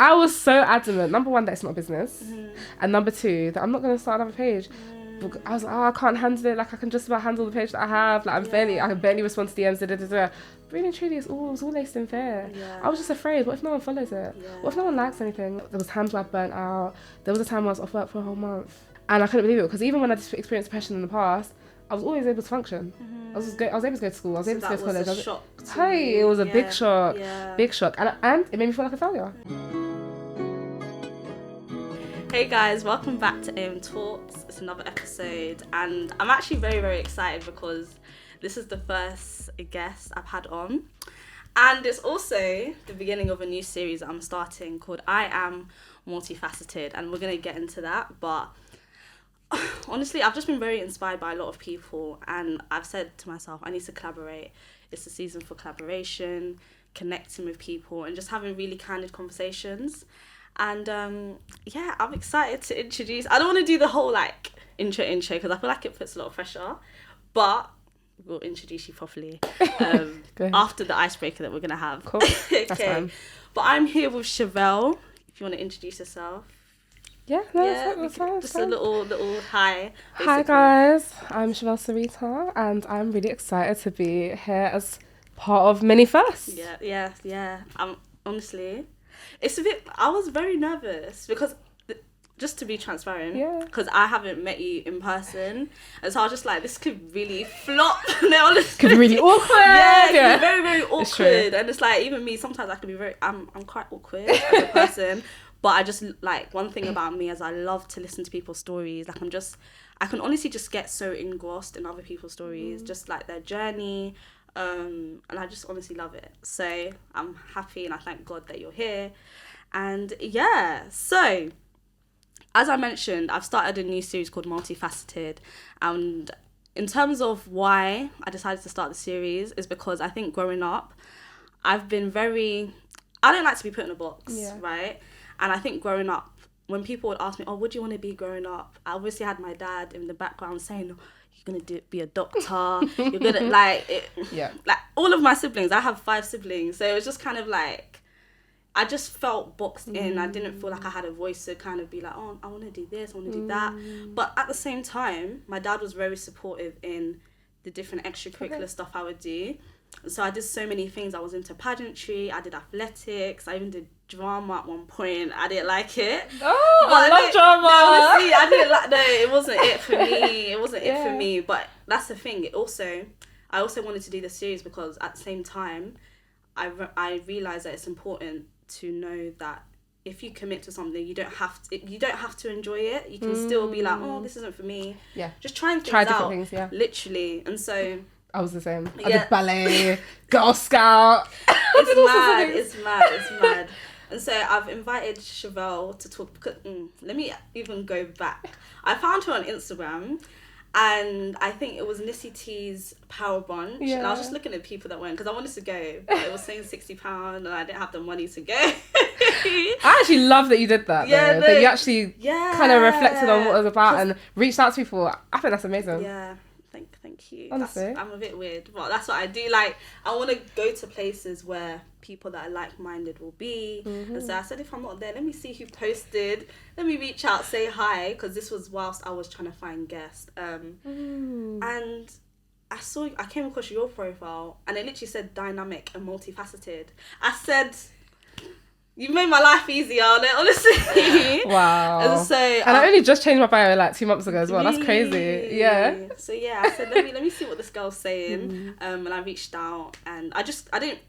I was so adamant. Number one, that it's not a business. And number two, that I'm not going to start another page. I was like, I can't handle it. Like, I can just about handle the page that I have. Like, I can barely respond to DMs. Really and truly, it was all laced in fear. Yeah. I was just afraid. What if no one follows it? Yeah. What if no one likes anything? There was times where I burnt out. There was a time where I was off work for a whole month. And I couldn't believe it, because even when I experienced depression in the past, I was always able to function. I was able to go to school. I was able to go to college. A shock it was a big shock. Yeah. Big shock. And it made me feel like a failure. Hey guys, welcome back to AM Talks. It's another episode, and I'm actually very, very excited because this is the first guest I've had on. And it's also the beginning of a new series I'm starting called I Am Multifaceted, and we're going to get into that. But honestly, I've just been very inspired by a lot of people, and I've said to myself, I need to collaborate. It's the season for collaboration, connecting with people, and just having really candid conversations. And yeah, I'm excited to introduce. I don't want to do the whole like intro because I feel like it puts a lot of pressure, but we'll introduce you properly after the icebreaker that we're gonna have. Cool. Okay. That's fine. But I'm here with Shevelle. If you want to introduce yourself. That's fine. Just a little hi. Basically. Hi guys, I'm Shevelle Serita, and I'm really excited to be here as part of many firsts. Yeah. Honestly, it's a bit. I was very nervous because, just to be transparent, because I haven't met you in person, and so I was just like, this could really flop. No, honestly, could be really awkward. Yeah, it could be very, very awkward. And it's like, even me, sometimes I can be very. I'm quite awkward as a person, but I just like, one thing about me is I love to listen to people's stories. Like I can honestly just get so engrossed in other people's stories, just like their journey. And I just honestly love it. So I'm happy and I thank God that you're here. And yeah, so as I mentioned, I've started a new series called Multifaceted. And in terms of why I decided to start the series is because I think growing up, I don't like to be put in a box, right? And I think growing up, when people would ask me, oh, what do you want to be growing up? I obviously had my dad in the background saying, you're going to be a doctor, you're going to, like all of my siblings, I have 5 siblings, so it was just kind of like, I just felt boxed in. I didn't feel like I had a voice to kind of be like, oh, I want to do this, I want to do that. But at the same time, my dad was very supportive in the different extracurricular stuff I would do. So I did so many things. I was into pageantry, I did athletics, I even did drama at one point. I didn't like it. Oh, I love drama. No, honestly, I didn't like. No, it wasn't it for me. It wasn't it for me. But that's the thing. I also wanted to do the series because at the same time, I realized that it's important to know that if you commit to something, you don't have to enjoy it. You can still be like, oh, this isn't for me. Yeah. Just try different things. Yeah. Literally, and so. I was the same. I did ballet, Girl Scout. It's mad. And so I've invited Shevelle to talk. Because, let me even go back. I found her on Instagram, and I think it was Nissy T's Power Brunch. Yeah. And I was just looking at people that went, because I wanted to go, but it was saying £60, and I didn't have the money to go. I actually love that you did that. Yeah, that you actually kind of reflected on what it was about and reached out to people. I think that's amazing. Yeah. Thank you. Honestly. I'm a bit weird, but that's what I do. Like, I want to go to places where people that are like-minded will be. And so I said, if I'm not there, let me see who posted. Let me reach out, say hi, because this was whilst I was trying to find guests. And I came across your profile, and it literally said dynamic and multifaceted. I said, you made my life easier, honestly. Wow. And so, I only just changed my bio like 2 months ago as well. Really? That's crazy. Yeah. So yeah, I said, let me see what this girl's saying. And I reached out, and I didn't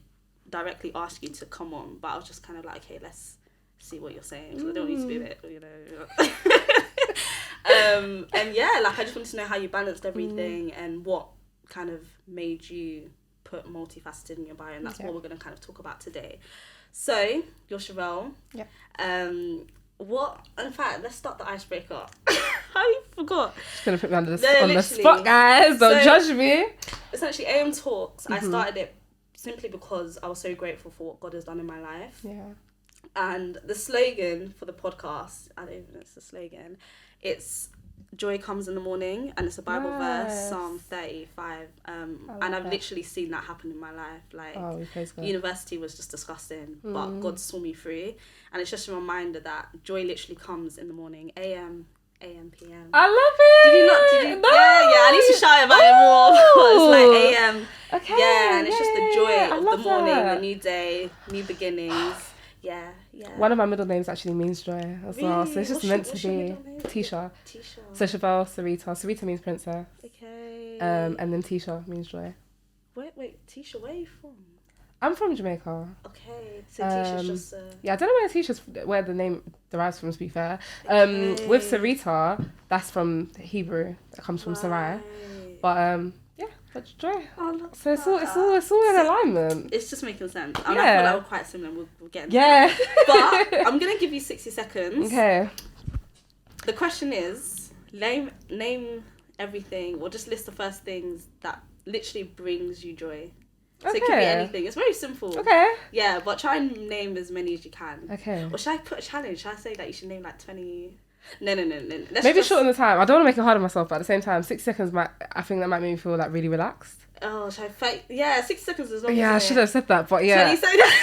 directly ask you to come on, but I was just kind of like, okay, let's see what you're saying, because I don't want you to be a bit, and yeah, like I just wanted to know how you balanced everything and what kind of made you put multifaceted in your bio, and that's what we're going to kind of talk about today. So, you're Shevelle. Yeah. In fact, let's start the icebreaker. How you forgot? Just going to put me on the spot, guys. Don't judge me. Essentially, AM Talks, I started it simply because I was so grateful for what God has done in my life. Yeah. And the slogan for the podcast, I don't even know if it's a slogan, it's joy comes in the morning, and it's a Bible verse, Yes. Psalm 35. And I've that. literally seen that happen in my life. Like, Oh, we praise God. university was just disgusting, but God saw me through. And it's just a reminder that joy literally comes in the morning, AM, PM. I love it. Did you not? Did you? No. Yeah. I need to shout about it more. It's like AM. Okay. Yeah, and it's just the joy I of love the morning, that. the new day, new beginnings. Yeah. One of my middle names actually means joy as well, so it's just meant to What's your be middle name? Tisha. Tisha. So Shevelle Serita. Serita means princess. Okay. And then Tisha means joy. Wait, Tisha, where are you from? I'm from Jamaica. Okay, so Tisha's just Yeah, I don't know where the name derives from, to be fair. With Serita, that's from Hebrew. That comes from Sarai. But yeah, that's joy. So it's all in alignment. It's just making sense. Yeah. And I feel like we're quite similar. We'll get into Yeah. that. But I'm gonna give you 60 seconds. Okay. The question is, name everything, or just list the first things that literally brings you joy. So it could be anything. It's very simple. Okay. Yeah, but try and name as many as you can. Okay. Or should I put a challenge? Should I say that you should name like 20? No. Maybe shorten the time. I don't want to make it hard on myself, but at the same time, 6 seconds I think that might make me feel like really relaxed. Oh, should I fight? Yeah, 6 seconds is long. Yeah, I should have said that, but yeah. 20 seconds.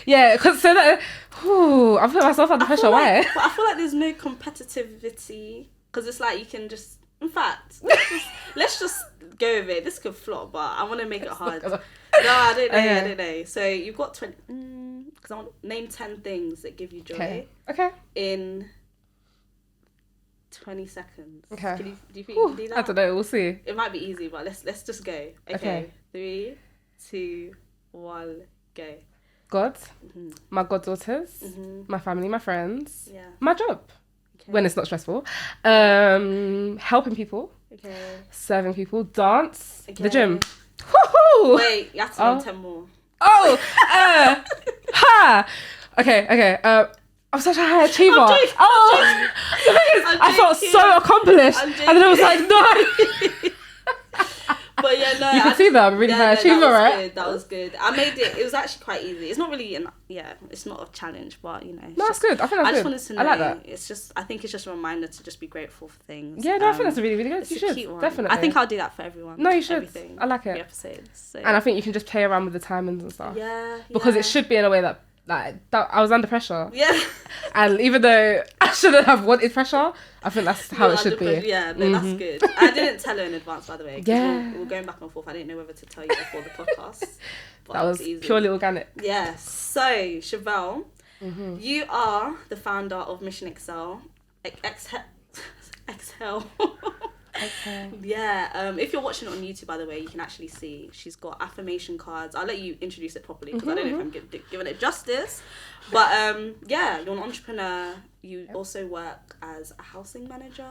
Yeah, because so that, I'm putting myself under pressure. Why? But I feel like there's no competitivity, because it's like you can just. In fact, let's just go with it. This could flop, but I want to make it hard. No, I don't know. So you've got 20. Because I want name 10 things that give you joy. Okay. In 20 seconds. Okay. Do you think you can do that? I don't know. We'll see. It might be easy, but let's just go. Okay. 3, 2, 1, go. God, my goddaughters, my family, my friends, my job, when it's not stressful, helping people, serving people, dance, the gym. Woo-hoo! Wait, you have to name 10 more. Oh, okay. I'm such a high achiever. I felt so accomplished, and then I was like, no. But yeah, no. You can see that I'm really high achiever, right? That was good. I made it. It was actually quite easy. It's not really it's not a challenge, but you know. No, that's good. I think that's good. I just wanted to know. I like that. It's just. I think it's just a reminder to just be grateful for things. Yeah, no, I think that's really, really good. You should definitely. I think I'll do that for everyone. No, you should. Everything, I like it. The episodes. So. And I think you can just play around with the timings and stuff. Yeah. Because it should be in a way that I was under pressure. Yeah. And even though I shouldn't have wanted pressure, I think that's how it should be. Yeah, no, that's good. I didn't tell her in advance, by the way. Yeah. We were going back and forth. I didn't know whether to tell you before the podcast. That was purely organic. Yes. So, Shevelle, you are the founder of Mission Excel. Excel. Okay. Yeah. If you're watching it on YouTube, by the way, you can actually see she's got affirmation cards. I'll let you introduce it properly because I don't know if I'm giving it justice. But yeah, you're an entrepreneur. You also work as a housing manager,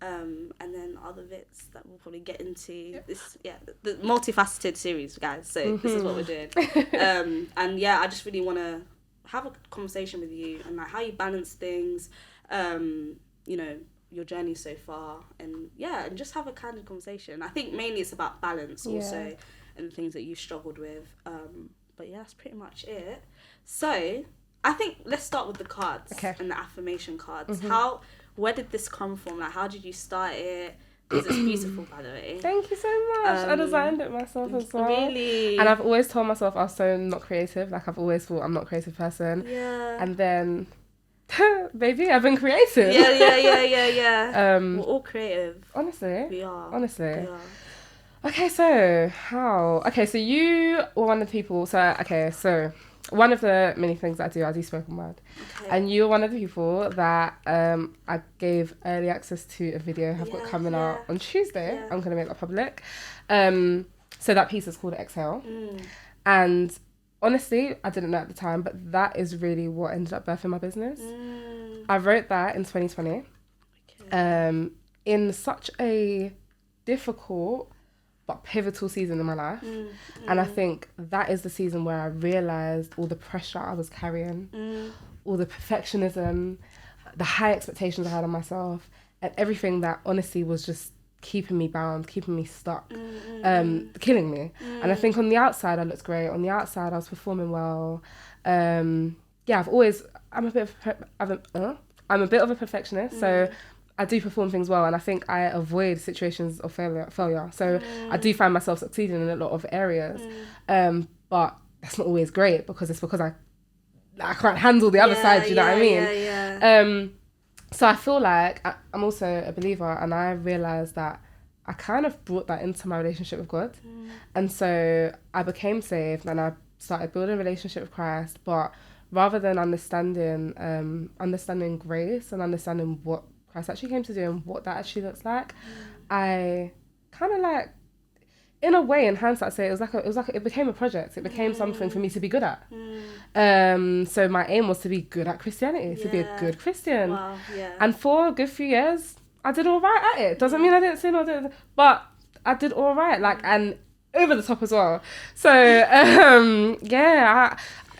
and then other bits that we'll probably get into. This, the multifaceted series, guys. So this is what we're doing. And yeah, I just really want to have a conversation with you and like how you balance things. You know, your journey so far, and just have a candid conversation. I think mainly it's about balance also, and the things that you've struggled with. But yeah, that's pretty much it. So I think let's start with the cards and the affirmation cards. Where did this come from? Like, how did you start it? Because it's beautiful, by the way. Thank you so much. I designed it myself as well. Really? And I've always told myself I was so not creative. Like, I've always thought I'm not a creative person. Yeah. And then, baby, I've been creative. Yeah. We're all creative. Honestly. We are. Honestly. We are. Okay, so how? Okay, so you were one of the people. So one of the many things I do spoken word. Okay. And you're one of the people that I gave early access to a video I've got coming out on Tuesday. I'm going to make that public. So that piece is called Exhale. And honestly, I didn't know at the time, but that is really what ended up birthing my business. I wrote that in 2020 in such a difficult but pivotal season in my life. And I think that is the season where I realised all the pressure I was carrying, all the perfectionism, the high expectations I had on myself, and everything that honestly was just keeping me bound, keeping me stuck, killing me. And I think on the outside I looked great. On the outside I was performing well. I'm a bit of a perfectionist, so I do perform things well, and I think I avoid situations of failure. So I do find myself succeeding in a lot of areas. But that's not always great, because I can't handle the other side, you know what I mean? So I feel like I'm also a believer, and I realised that I kind of brought that into my relationship with God. And so I became saved, and I started building a relationship with Christ. But rather than understanding grace and understanding what Christ actually came to do and what that actually looks like, I kind of like, in a way, in hindsight, say it became a project. It became something for me to be good at. So my aim was to be good at Christianity, to be a good Christian. Wow, and for a good few years, I did all right at it. Doesn't mean I didn't sin but I did all right, like, and over the top as well. So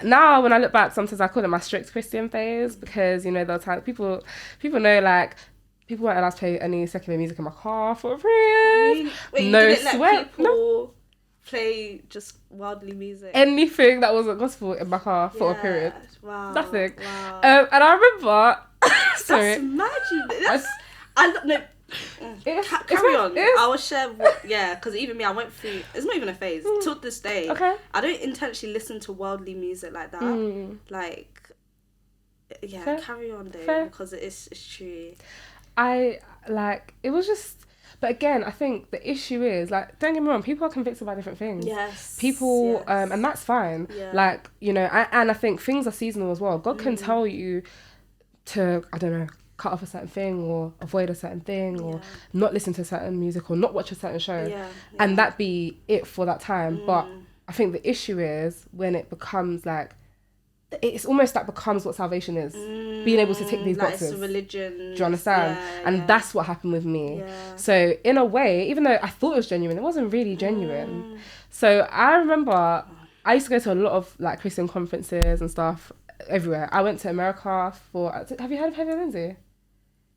now when I look back, sometimes I call it my strict Christian phase, because, you know, there were times people know, like, people weren't allowed to play any secular music in my car for a period. Wait, no you didn't sweat. let people play just worldly music? Anything that wasn't gospel in my car for a period. Wow. Nothing. Wow. And I remember... sorry. That's magic. Carry on. I will share because even me, I went through, it's not even a phase. Till this day, okay. I don't intentionally listen to worldly music like that. Like, Fair. Carry on though. Fair. Because it's true. It was just, but again, I think the issue is, like, don't get me wrong, people are convicted by different things. Yes. People, and that's fine. Yeah. Like, you know, and I think things are seasonal as well. God can tell you to, I don't know, cut off a certain thing, or avoid a certain thing, or not listen to certain music, or not watch a certain show. And that be it for that time. But I think the issue is when it becomes like, it's almost like becomes what salvation is. Being able to tick these boxes. It's a religion. Do you understand? And that's what happened with me. So in a way, even though I thought it was genuine, it wasn't really genuine. So I remember I used to go to a lot of, like, Christian conferences and stuff everywhere. I went to America for, have you heard of Heavy Lindsay?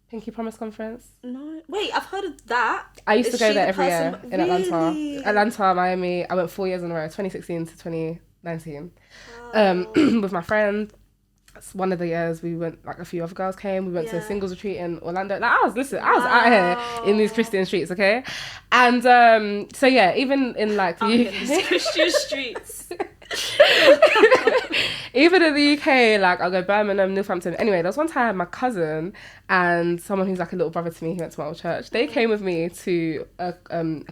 Pinky Promise Conference? No. Wait, I've heard of that. I used to go there every year in really? Atlanta, Miami. I went 4 years in a row, 2016 to 2019. With my friend. One of the years we went, like, a few other girls came. We went to a singles retreat in Orlando. Like, I was out here in these Christian streets, okay? And so yeah, even in, like, the UK, Christian streets. even in the UK, like, I'll go Birmingham, Northampton. Anyway, there was one time my cousin and someone who's like a little brother to me, who went to my old church, they came with me to a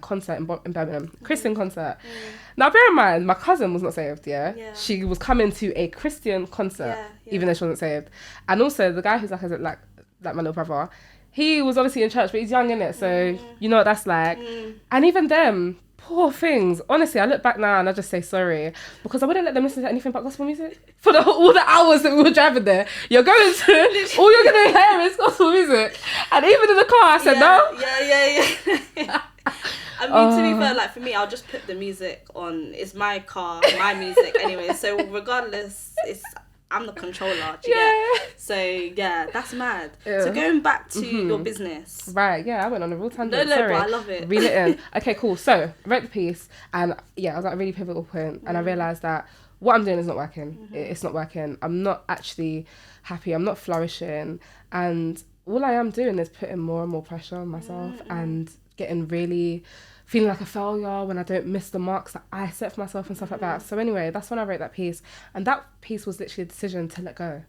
concert in Birmingham, Christian concert. Now, bear in mind, my cousin was not saved, she was coming to a Christian concert, even though she wasn't saved. And also, the guy who's like my little brother, he was obviously in church, but he's young, innit? So you know what that's like. And even them, poor things. Honestly, I look back now and I just say sorry, because I wouldn't let them listen to anything but gospel music for all the hours that we were driving there. You're going to, all you're going to hear is gospel music. And even in the car, I said no. I mean, to be fair, like, for me, I'll just put the music on. It's my car, my music anyway. So regardless, I'm the controller. Do you get? So that's mad. So going back to your business. Right, I went on a real tangent. No, sorry. but I love it. Reel it in. Okay, cool. So I wrote the piece, and I was at a really pivotal point, and I realised that what I'm doing is not working. It's not working. I'm not actually happy. I'm not flourishing, and all I am doing is putting more and more pressure on myself and getting really feeling like a failure when I don't miss the marks that I set for myself and stuff like that. So anyway, that's when I wrote that piece. And that piece was literally a decision to let go.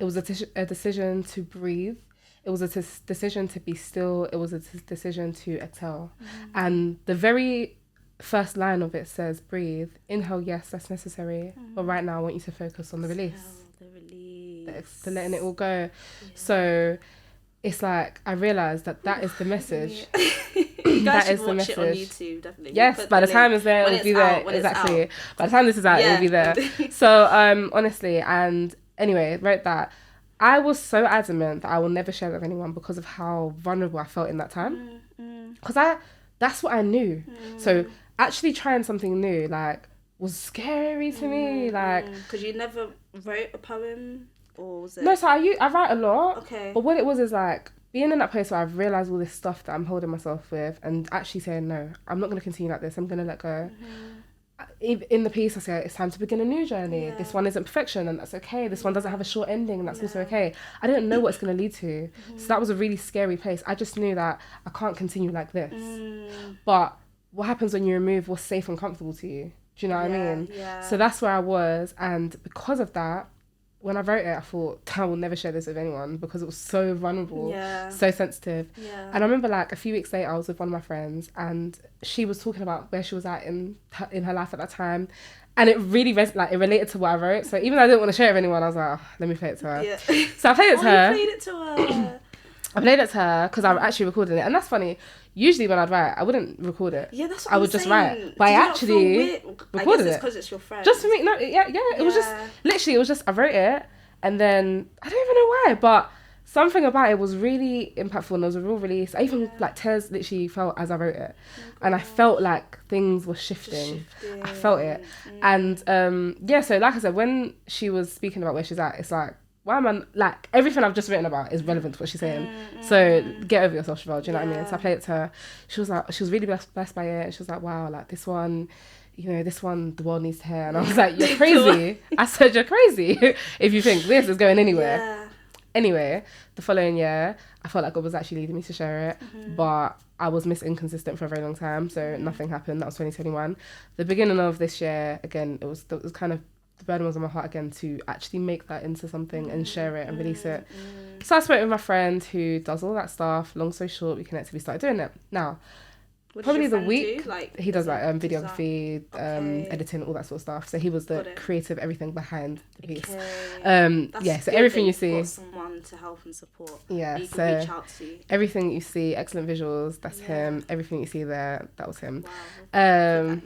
It was a decision to breathe. It was a decision to be still. It was a decision to exhale. And the very first line of it says, breathe. Inhale, yes, that's necessary. But right now I want you to focus on the release. The letting it all go. So it's like, I realised that is the message. You guys that should is the watch message. it on YouTube, definitely. Yes, by the time it's there, it'll be there. Exactly. By the time this is out, it'll be there. So, honestly, and anyway, wrote that. I was so adamant that I will never share it with anyone because of how vulnerable I felt in that time. Because that's what I knew. So actually trying something new, like, was scary to me. Like, because you never wrote a poem, or was it? No, so I write a lot. Okay. But what it was is like, being in that place where I've realised all this stuff that I'm holding myself with, and actually saying, no, I'm not going to continue like this, I'm going to let go. in the piece I say it's time to begin a new journey. Yeah. This one isn't perfection, and that's okay. This one doesn't have a short ending, and that's also okay. I didn't know what it's going to lead to. So that was a really scary place. I just knew that I can't continue like this. But what happens when you remove what's safe and comfortable to you? Do you know what I mean? Yeah. So that's where I was, and because of that, when I wrote it, I thought, I will never share this with anyone because it was so vulnerable, so sensitive. Yeah. And I remember like a few weeks later, I was with one of my friends and she was talking about where she was at in her life at that time. And it really it related to what I wrote. So even though I didn't want to share it with anyone, I was like, oh, let me play it to her. Yeah. So I played it to her. You played it to her. I played it to her because I actually recorded it. And that's funny. Usually when I'd write, I wouldn't record it. Yeah, that's what I would just write. But I actually recorded I guess it's it. because it's your friend. Just for me. No, it was just, literally, it was just, I wrote it. And then, I don't even know why, but something about it was really impactful and there was a real release. I even, like, tears literally felt as I wrote it. And I felt like things were shifting. I felt it. And, so like I said, when she was speaking about where she's at, it's like, why am I, like, everything I've just written about is relevant to what she's saying. So get over yourself, Shevelle, do you know what I mean? So I played it to her. She was like, she was really blessed by it. And she was like, wow, like, this one, this one, the world needs to hear. And I was like, you're crazy. I said, you're crazy if you think this is going anywhere. Yeah. Anyway, the following year, I felt like God was actually leading me to share it. But I was inconsistent for a very long time. So nothing happened. That was 2021. The beginning of this year, again, it was kind of, the burden was on my heart again to actually make that into something and share it and release it. So I spoke with my friend who does all that stuff. Long story short, we connected, we started doing it. Now, what probably the week he does like videography, editing, all that sort of stuff. So he was the creative everything behind the piece. So everything you see, someone to help and support. Yeah, you so can reach out to. Everything you see, excellent visuals, that's him. Everything you see there, that was him. Wow.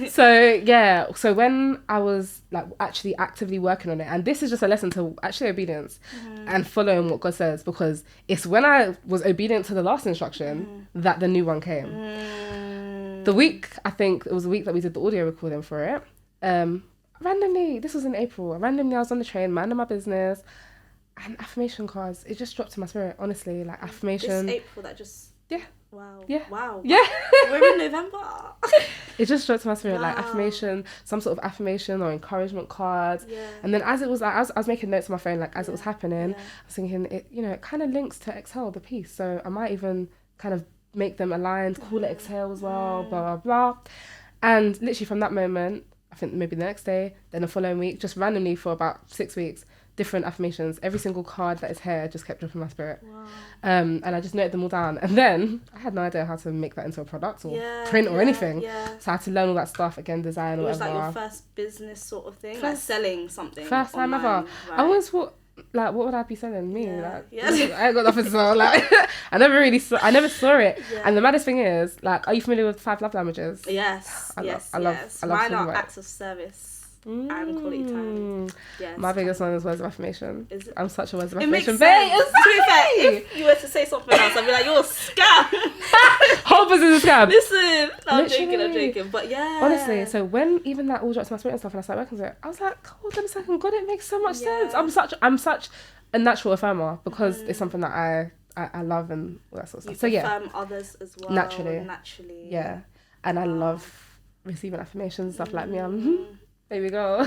So when I was like actually actively working on it, and this is just a lesson to actually obedience and following what God says, because it's when I was obedient to the last instruction that the new one came. The week, I think it was the week that we did the audio recording for it, randomly, this was in April, I was on the train, minding my business, and affirmation cards, it just dropped in my spirit, honestly, like affirmation. This April that just... Yeah. Wow. Yeah. Wow. Yeah. We're in November. It just dropped to my spirit, like affirmation, some sort of affirmation or encouragement cards. Yeah. And then as it was like, I was making notes on my phone, like as it was happening, I was thinking, it kind of links to exhale, the piece. So I might even kind of make them aligned, call it exhale as well, blah, blah, blah. And literally from that moment, I think maybe the next day, then the following week, just randomly for about 6 weeks, different affirmations. Every single card that is here just kept dropping my spirit. Wow. And I just noted them all down. And then I had no idea how to make that into a product or print or anything. Yeah. So I had to learn all that stuff, again, design or whatever. It was like your first business sort of thing, like selling something. First time ever. Right. I always thought, like, what would I be selling? Me? I ain't got nothing to sell. Like, I never saw it. Yeah. And the maddest thing is, like, are you familiar with 5 love languages? Yes. I love mine are acts of service. And quality time. Yes. My biggest one is words of affirmation. Is it? I'm such a words of affirmation babe. If you were to say something else, I'd be like, you're a scam. Whole business is a scam. Listen, I'm joking. But yeah. Honestly, so when even that all dropped to my spirit and stuff and I started working with it, I was like, hold on a second, God, it makes so much sense. I'm such a natural affirmer because it's something that I love and all that sort of stuff. You affirm others as well. Naturally. Yeah. And I love receiving affirmations, stuff like me. There we go.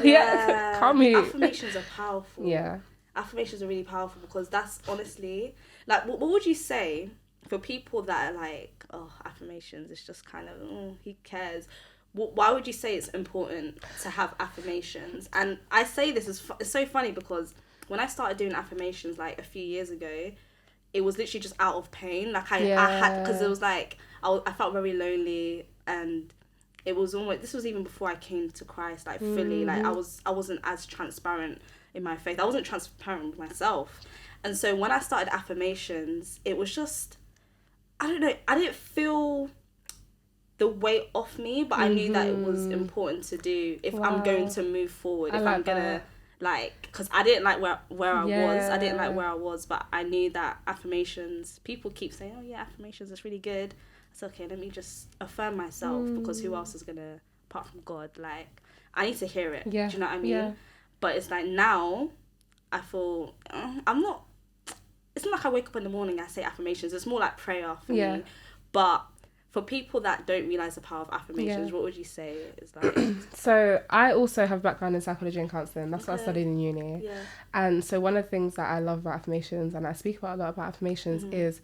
Calm me. Affirmations are powerful. Yeah. Affirmations are really powerful because that's honestly, like, what would you say for people that are like, oh, affirmations, it's just kind of, who cares? Why would you say it's important to have affirmations? And I say this, it's so funny because when I started doing affirmations like a few years ago, it was literally just out of pain. Like I had, because it was like, I felt very lonely and it was almost, this was even before I came to Christ, like fully, like I wasn't as transparent in my faith. I wasn't transparent with myself. And so when I started affirmations, it was just, I don't know, I didn't feel the weight off me, but I knew that it was important to do if I'm going to move forward, if I'm gonna, like, because I didn't like where I was. I didn't like where I was, but I knew that affirmations, people keep saying, oh yeah, affirmations, it's really good. It's okay, let me just affirm myself because who else is gonna, apart from God, like, I need to hear it. Do you know what I mean? Yeah. But it's like now, I feel, it's not like I wake up in the morning, I say affirmations. It's more like prayer for me. But for people that don't realize the power of affirmations, what would you say is like? So I also have background in psychology and counselling. That's what I studied in uni. Yeah. And so one of the things that I love about affirmations, and I speak about a lot about affirmations, is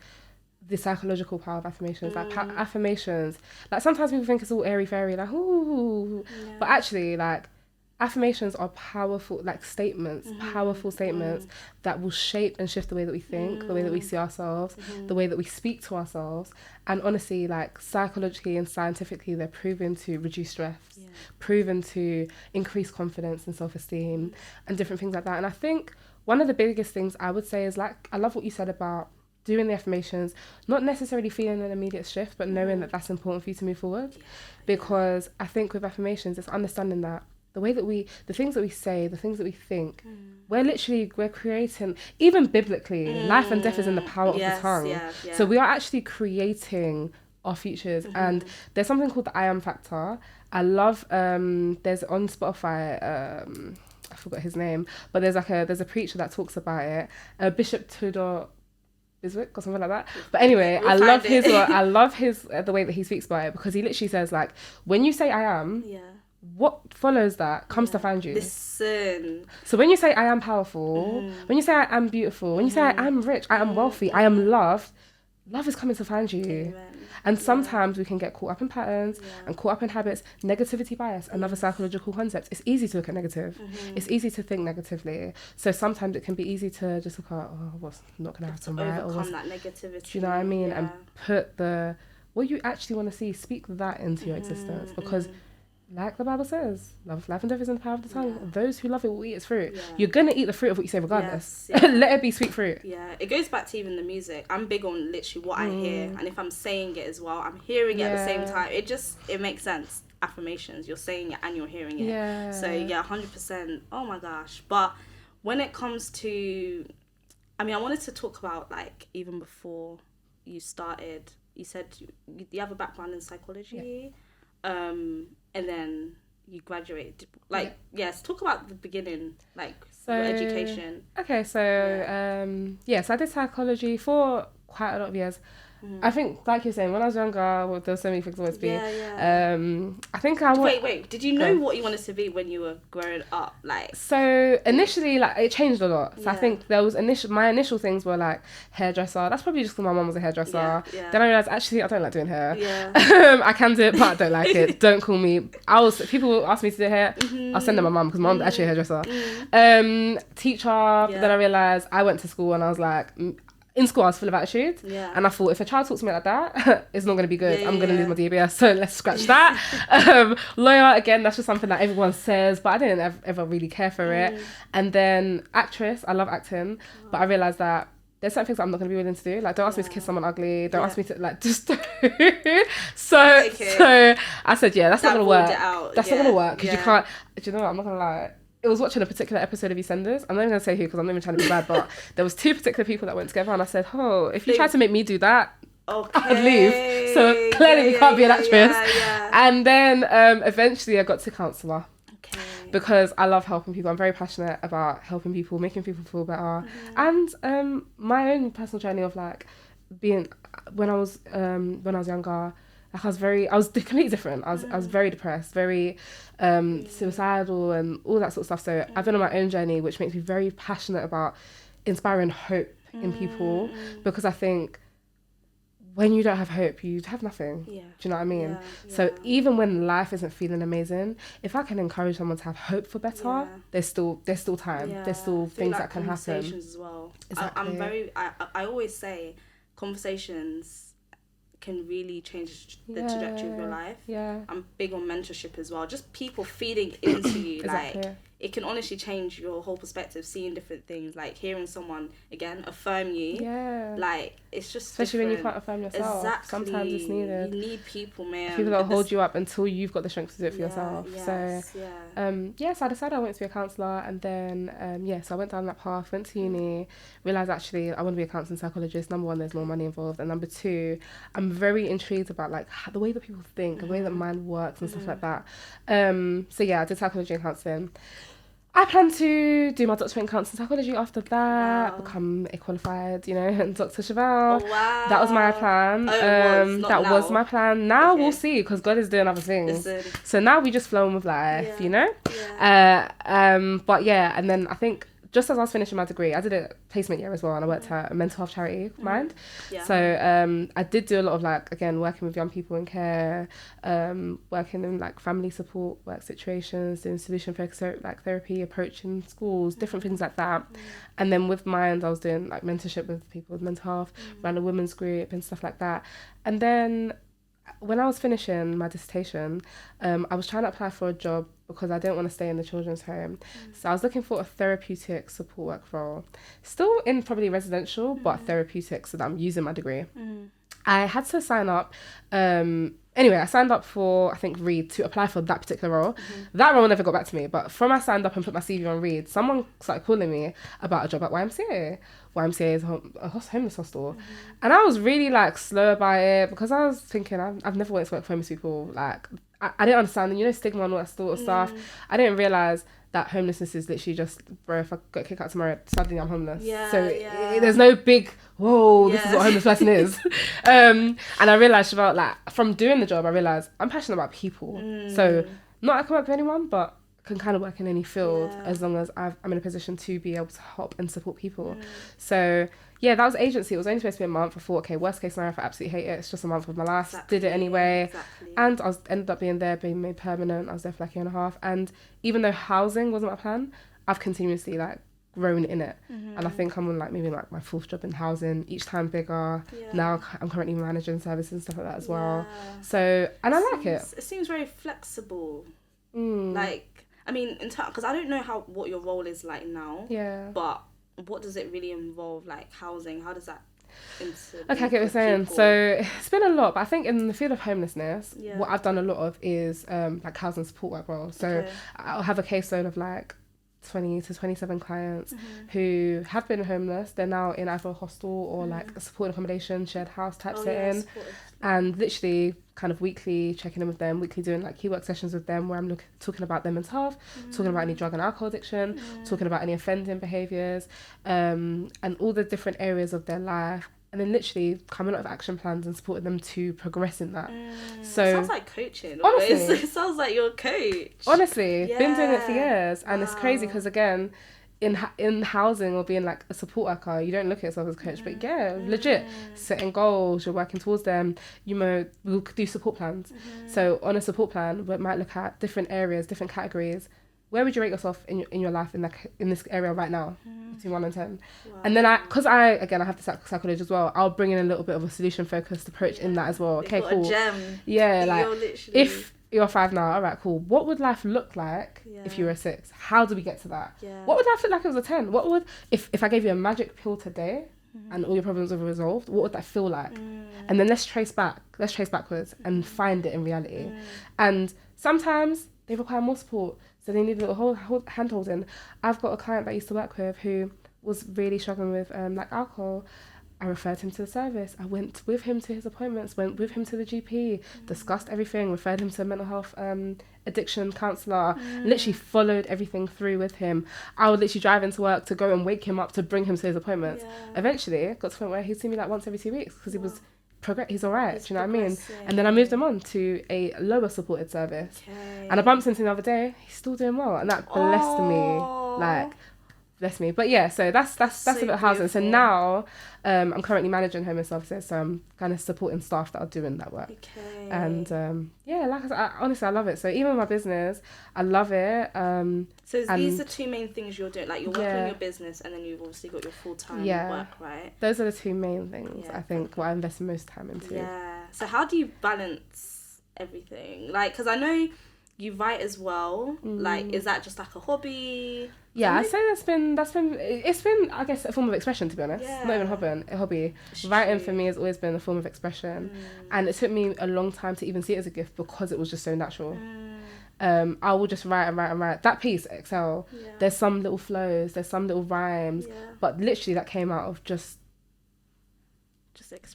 the psychological power of affirmations. Like affirmations, like sometimes people think it's all airy fairy, like ooh, but actually, like, affirmations are powerful, like statements, powerful statements that will shape and shift the way that we think, the way that we see ourselves, the way that we speak to ourselves. And honestly, like, psychologically and scientifically, they're proven to reduce stress, proven to increase confidence and self-esteem, and different things like that. And I think one of the biggest things I would say is, like, I love what you said about doing the affirmations, not necessarily feeling an immediate shift, but knowing that that's important for you to move forward. Because I think with affirmations, it's understanding that the things that we say, the things that we think, we're creating, even biblically, life and death is in the power of the tongue. So we are actually creating our futures. And there's something called the I am factor. I love, there's on Spotify, I forgot his name, but there's a preacher that talks about it, Bishop Tudor Biswick or something like that. But anyway, I love his the way that he speaks about it, because he literally says, like, when you say I am, what follows that comes to find you. Listen. So when you say I am powerful, when you say I am beautiful, when you say I am rich, I am wealthy, I am loved, love is coming to find you. Amen. And sometimes we can get caught up in patterns and caught up in habits. Negativity bias, another psychological concept. It's easy to look at negative. It's easy to think negatively. So sometimes it can be easy to just look at, what's not going to happen, right? Overcome that negativity. Do you know what I mean? And put what you actually want to see, speak that into your existence. Because like the Bible says, love, life and death is in the power of the tongue. Those who love it will eat its fruit. You're going to eat the fruit of what you say regardless. Let it be sweet fruit. Yeah, it goes back to even the music. I'm big on literally what I hear. And if I'm saying it as well, I'm hearing it at the same time. It makes sense. Affirmations, you're saying it and you're hearing it. So 100%. Oh my gosh. But when it comes to, I wanted to talk about, like, even before you started, you said you have a background in psychology. And then you graduate. Like, yes, talk about the beginning, like, your education. Okay, so, so I did psychology for quite a lot of years. I think, like you're saying, when I was younger, well, there were so many things I wanted to be. I think I want... Wait. Did you know what you wanted to be when you were growing up? Like... So, initially, like, it changed a lot. So, I think there was my initial things were, like, hairdresser. That's probably just because my mum was a hairdresser. Then I realised, actually, I don't like doing hair. I can do it, but I don't like it. Don't call me... People ask me to do hair, I'll send them my mum, because my mum's actually a hairdresser. Teacher, but then I realised I went to school and I was like... In school, I was full of attitude, and I thought, if a child talks to me like that, it's not going to be good. I'm going to lose my DBS, so let's scratch that. Lawyer, again, that's just something that everyone says, but I didn't ever really care for it. And then actress, I love acting, but I realised that there's certain things that I'm not going to be willing to do. Like, don't ask me to kiss someone ugly. Don't ask me to, like, just... so I said, that's not going to work. That's not going to work, because you can't... Do you know what? I'm not going to lie. I was watching a particular episode of EastEnders. I'm not even going to say who, because I'm not even trying to be bad, but there was two particular people that went together, and I said, if you try to make me do that, I'd leave. So clearly we can't be an actress. And then eventually I got to counsellor. Because I love helping people. I'm very passionate about helping people, making people feel better. And my own personal journey of, like, being... When I was younger... Like, I was completely different. I was very depressed, very suicidal and all that sort of stuff. So I've been on my own journey, which makes me very passionate about inspiring hope in people, because I think when you don't have hope, you have nothing. Do you know what I mean? So even when life isn't feeling amazing, if I can encourage someone to have hope for better, there's still time. There's still things that can happen. Conversations as well. Exactly. I always say conversations can really change the trajectory of your life. I'm big on mentorship as well. Just people feeding into you. Like, it can honestly change your whole perspective, seeing different things, like hearing someone, again, affirm you. Like, it's just especially different. when you can't affirm yourself. Exactly. Sometimes it's needed. You need people, man. People that hold you up until you've got the strength to do it for yourself. So I decided I wanted to be a counsellor, and then so I went down that path, went to uni, realised actually I want to be a counselling psychologist. Number one, there's more money involved, and number two, I'm very intrigued about, like, the way that people think, the way that mind works and stuff like that. I did psychology and counselling. I plan to do my doctorate in counselling psychology after that, Wow. become a qualified, you know, Dr. Chevelle. Oh, wow. That was my plan. That was my plan. Now Okay. we'll see, because God is doing other things. Listen. So now we just flow on with life, Yeah. you know? Yeah. But yeah, and then I think just as I was finishing my degree, I did a placement year as well, and I worked at a mental health charity, Mind. Yeah. So I did do a lot of, like, again, working with young people in care, working in, like, family support work situations, doing solution focused like therapy, approaching schools, different things like that. And then with Mind, I was doing, like, mentorship with people with mental health, ran a women's group and stuff like that. And then when I was finishing my dissertation, I was trying to apply for a job because I didn't want to stay in the children's home. So I was looking for a therapeutic support work role, still in probably residential, but therapeutic, so that I'm using my degree. I had to sign up. Anyway, I signed up for, I think, Reed to apply for that particular role. That role never got back to me, but from I signed up and put my CV on Reed, someone started calling me about a job at YMCA. YMCA is a homeless hostel. And I was really, like, slow about it because I was thinking, I've never wanted to work for homeless people. Like, I didn't understand, you know, stigma and all that sort of stuff. I didn't realise that homelessness is literally just, bro, if I got kicked out tomorrow, suddenly I'm homeless. There's no big, whoa, this is what a homeless person is. And I realised about, like, from doing the job, I realised I'm passionate about people. So not I can work with anyone, but can kind of work in any field as long as I'm in a position to be able to help and support people. So yeah, that was agency. It was only supposed to be a month. I thought, okay, worst case scenario, if I absolutely hate it, it's just a month of my life. Did it anyway. And I ended up being made permanent. I was there for like a year and a half. And even though housing wasn't my plan, I've continuously, like, grown in it. And I think I'm on, like, maybe like my fourth job in housing, each time bigger. Now I'm currently managing services and stuff like that as well. So, and I like it. It seems very flexible. Like, I mean, because I don't know what your role is like now. Yeah. But what does it really involve? Like housing, how does that? Okay, I get what you're saying. So it's been a lot, but I think in the field of homelessness, what I've done a lot of is like housing support work roles. So I'll have a caseload of like 20 to 27 clients who have been homeless. They're now in either a hostel or like a supported accommodation, shared house type setting. And literally kind of weekly checking in with them, weekly doing like key work sessions with them where I'm talking about them mental health, talking about any drug and alcohol addiction, talking about any offending behaviours, and all the different areas of their life. And then literally coming up with action plans and supporting them to progress in that. So sounds like coaching. Honestly, it sounds like you're a coach. Honestly, been doing it for years, and it's crazy because again, in housing or being like a support worker, you don't look at yourself as a coach, but legit setting goals, you're working towards them. We'll do support plans. So on a support plan, we might look at different areas, different categories. Where would you rate yourself in your life in this area right now, between 1 and 10? Wow. And then I have the psychology as well. I'll bring in a little bit of a solution focused approach in that as well. Okay, cool. A gem. Yeah, like if you're 5 now, all right, cool. What would life look like if you were a 6? How do we get to that? Yeah. What would life look like if it was a 10? What would if I gave you a magic pill today and all your problems were resolved? What would that feel like? And then let's trace backwards and find it in reality. And sometimes they require more support. So they need a little hand holding. I've got a client that I used to work with who was really struggling with like alcohol. I referred him to the service. I went with him to his appointments, went with him to the GP, discussed everything, referred him to a mental health addiction counsellor, literally followed everything through with him. I would literally drive into work to go and wake him up to bring him to his appointments. Eventually, it got to the point where he'd see me like once every 2 weeks because he was he's all right, do you know what I mean? And then I moved him on to a lower supported service. And I bumped into him the other day. He's still doing well, and that blessed me. Like, bless me. But yeah, so that's a bit of housing. So now I'm currently managing home and services, so I'm kind of supporting staff that are doing that work. And like I said, honestly I love it. So even with my business, I love it. So these are 2 main things you're doing, like you're working on your business, and then you've obviously got your full-time work, right? Those are the 2 main things I think what I invest most time into. So how do you balance everything? Like, because I know you write as well. Like, is that just like a hobby? Yeah, I'd say it's been I guess a form of expression, to be honest. Not even a hobby. Writing for me has always been a form of expression, and it took me a long time to even see it as a gift because it was just so natural. I will just write and write and write. That piece, Excel, there's some little flows, there's some little rhymes, but literally that came out of just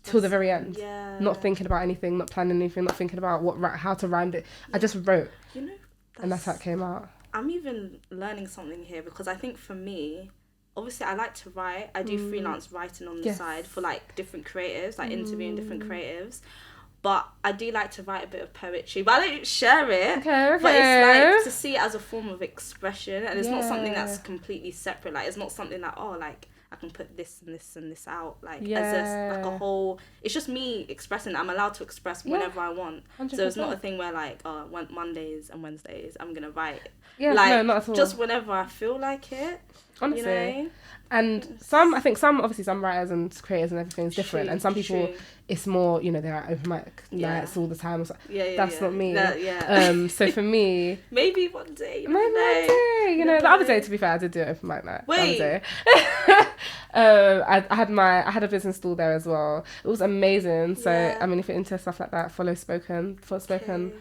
till the very end. Not thinking about anything, not planning anything, not thinking about how to rhyme it. I just wrote, and that's how it came out. I'm even learning something here, because I think for me, obviously I like to write. I do freelance writing on the side for like different creatives, like interviewing different creatives. But I do like to write a bit of poetry, but I don't share it. Okay. But it's like to see it as a form of expression, and it's not something that's Yeah. completely separate. Like, it's not something that, oh, like, I can put this and this and this out, like, as Yeah. like a whole. It's just me expressing. I'm allowed to express whenever I want. 100%. So it's not a thing where like, Mondays and Wednesdays I'm gonna write. Yeah, like, no, not at all. Just whenever I feel like it. Honestly. You know? And I think some writers and creators and everything is different. True, and some people, true. it's more, you know, they're at open mic nights all the time. That's not me. So for me... maybe one day. Maybe one day. You know, the other day, to be fair, I did do an open mic night. Wait. The other day. I had a business stall there as well. It was amazing. So, I mean, if you're into stuff like that, follow Spoken. Okay.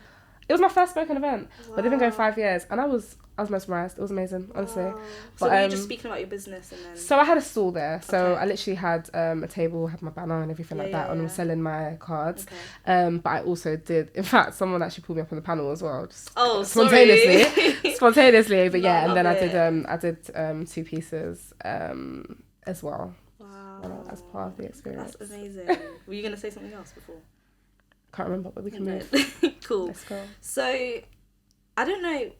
It was my first Spoken event. Wow. But they've been going 5 years. And I was mesmerised. It was amazing, honestly. Wow. But, so were you just speaking about your business and then... So I had a stall there. So Okay. I literally had a table, had my banner and everything like that. And I was selling my cards. Okay. But I also did... In fact, someone actually pulled me up on the panel as well. Just Spontaneously. Spontaneously. But yeah, and then it. I did 2 pieces as well. Wow. As part of the experience. That's amazing. Were you going to say something else before? Can't remember, but we can move. Cool. Let's go. So, I don't know,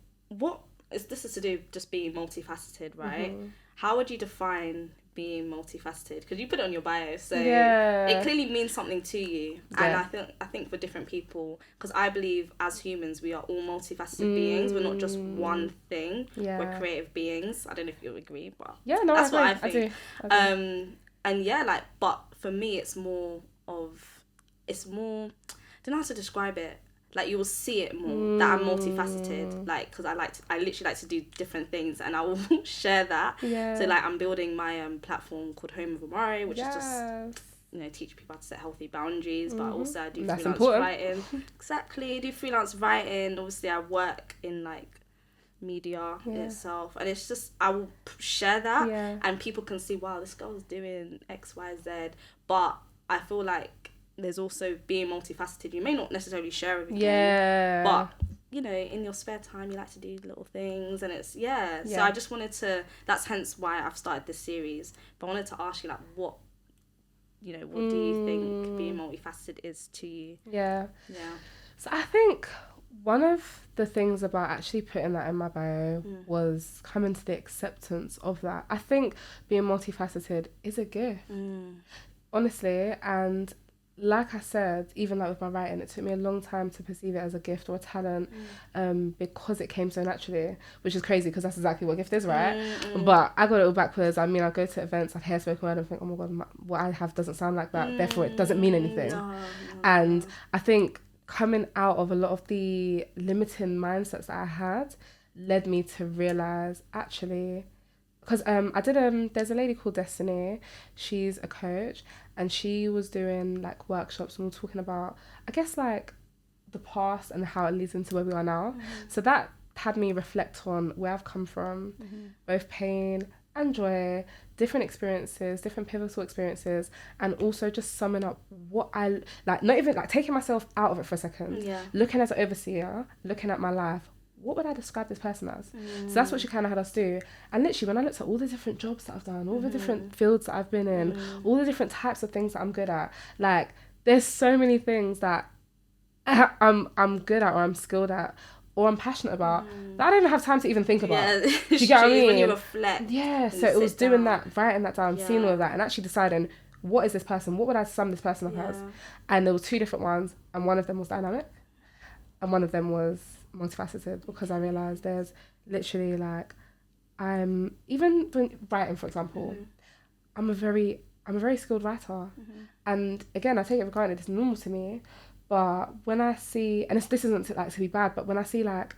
this is to do just being multifaceted, right? Mm-hmm. How would you define being multifaceted? Because you put it on your bio, so Yeah. it clearly means something to you. Yeah. And I think for different people, because I believe as humans we are all multifaceted beings. We're not just one thing. Yeah. We're creative beings. I don't know if you agree, but Yeah, no, that's what I I think. do. And yeah, like, but for me it's more, I don't know how to describe it. Like, you will see it more that I'm multifaceted. Like, because I literally like to do different things, and I will share that. Yeah. So like, I'm building my platform called Home of Amari, which is just, you know, teach people how to set healthy boundaries. But also I do freelance writing. Exactly, I do freelance writing. Obviously, I work in like media itself, and it's just, I will share that, and people can see, wow, this girl's doing X, Y, Z. But I feel like there's also being multifaceted. You may not necessarily share everything, but you know, in your spare time you like to do little things, and it's so I just wanted to, that's hence why I've started this series. But I wanted to ask you, like, what do you think being multifaceted is to you? So I think one of the things about actually putting that in my bio was coming to the acceptance of that. I think being multifaceted is a gift, honestly. And like I said, even like with my writing, it took me a long time to perceive it as a gift or a talent, because it came so naturally, which is crazy because that's exactly what a gift is, right? But I got it all backwards. I mean, I go to events, I'd hear spoken word and think, oh my God, what I have doesn't sound like that, therefore it doesn't mean anything. And I think coming out of a lot of the limiting mindsets that I had led me to realise, actually, because I did there's a lady called Destiny, she's a coach, and she was doing like workshops, and we were talking about, I guess, like the past and how it leads into where we are now. So that had me reflect on where I've come from, both pain and joy, different experiences, different pivotal experiences, and also just summing up what I like, not even like taking myself out of it for a second, looking as an overseer, looking at my life. What would I describe this person as? So that's what she kind of had us do. And literally, when I looked at all the different jobs that I've done, all the different fields that I've been in, all the different types of things that I'm good at, like, there's so many things that I'm good at, or I'm skilled at, or I'm passionate about, that I don't even have time to even think about. Do you get what I mean? When you reflect. Yeah, so it was doing that, writing that down, seeing all of that, and actually deciding, what is this person? What would I sum this person up as? And there were 2 different ones, and one of them was dynamic, and one of them was multifaceted, because I realised there's literally, like, I'm, even when writing, for example, I'm a very skilled writer, and again, I take it for granted, it's normal to me. But when I see, and this isn't to be bad, but when I see, like,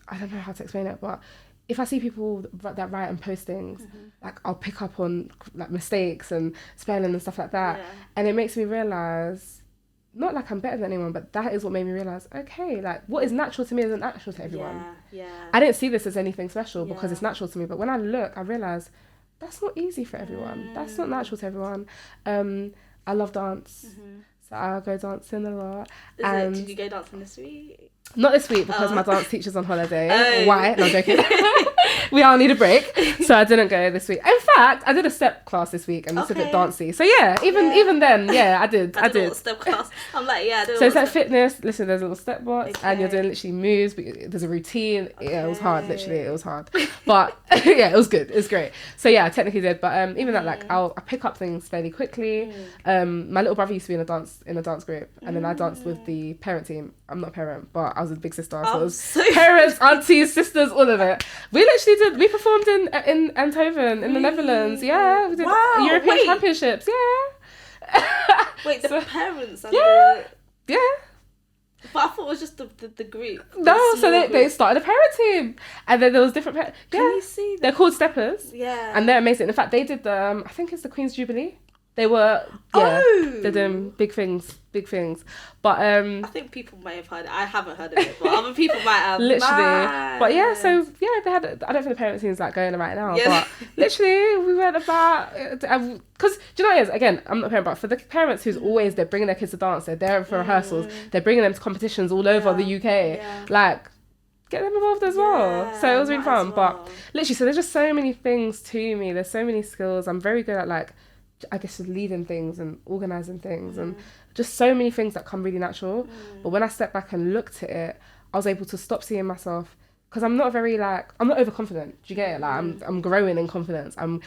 I don't know how to explain it, but if I see people that write and post things, like, I'll pick up on like mistakes and spelling and stuff like that, and it makes me realise, not like I'm better than anyone, but that is what made me realise, okay, like, what is natural to me isn't natural to everyone. I didn't see this as anything special because it's natural to me, but when I look, I realise that's not easy for everyone. That's not natural to everyone. I love dance. So I go dancing a lot. Did you go dancing this week? Not this week because my dance teacher's on holiday. Why? No, I'm joking. We all need a break. So I didn't go this week. In fact, I did a step class this week and it's a bit dancey. So yeah, even then, yeah, I did. I did a step class. I'm like, yeah, I did. So it's like fitness. Listen, there's a little step box and you're doing literally moves, but there's a routine. Yeah, it was hard. Literally, it was hard. But yeah, it was good. It was great. So yeah, I technically did. But even that, like, I pick up things fairly quickly. My little brother used to be in a dance group, and then I danced with the parent team. I'm not a parent, but I was a big sister. So it was parents, aunties, sisters, all of it. We literally did. We performed in Eindhoven in the Netherlands. Yeah, we did European Championships. Yeah. Wait, the parents. And yeah. But I thought it was just the group. No, so they started a parent team, and then there was different. Can you see them? They're called Steppers. Yeah. And they're amazing. In fact, they did the. I think it's the Queen's Jubilee. They were, they're doing big things. But I think people may have heard it. I haven't heard of it, but other people might have. Literally. Mad. But yeah, so yeah, they had. I don't think the parent team's like going right now, but literally we went about because do you know what it is? Again, I'm not a parent, but for the parents who's always they're bringing their kids to dance, they're there for rehearsals, they're bringing them to competitions all over the UK, like. Get them involved as well. So it was really fun. But literally, so there's just so many things to me. There's so many skills. I'm very good at like. I guess just leading things and organising things and just so many things that come really natural. But when I stepped back and looked at it, I was able to stop seeing myself because I'm not overconfident. Do you get it? Like I'm growing in confidence. I'm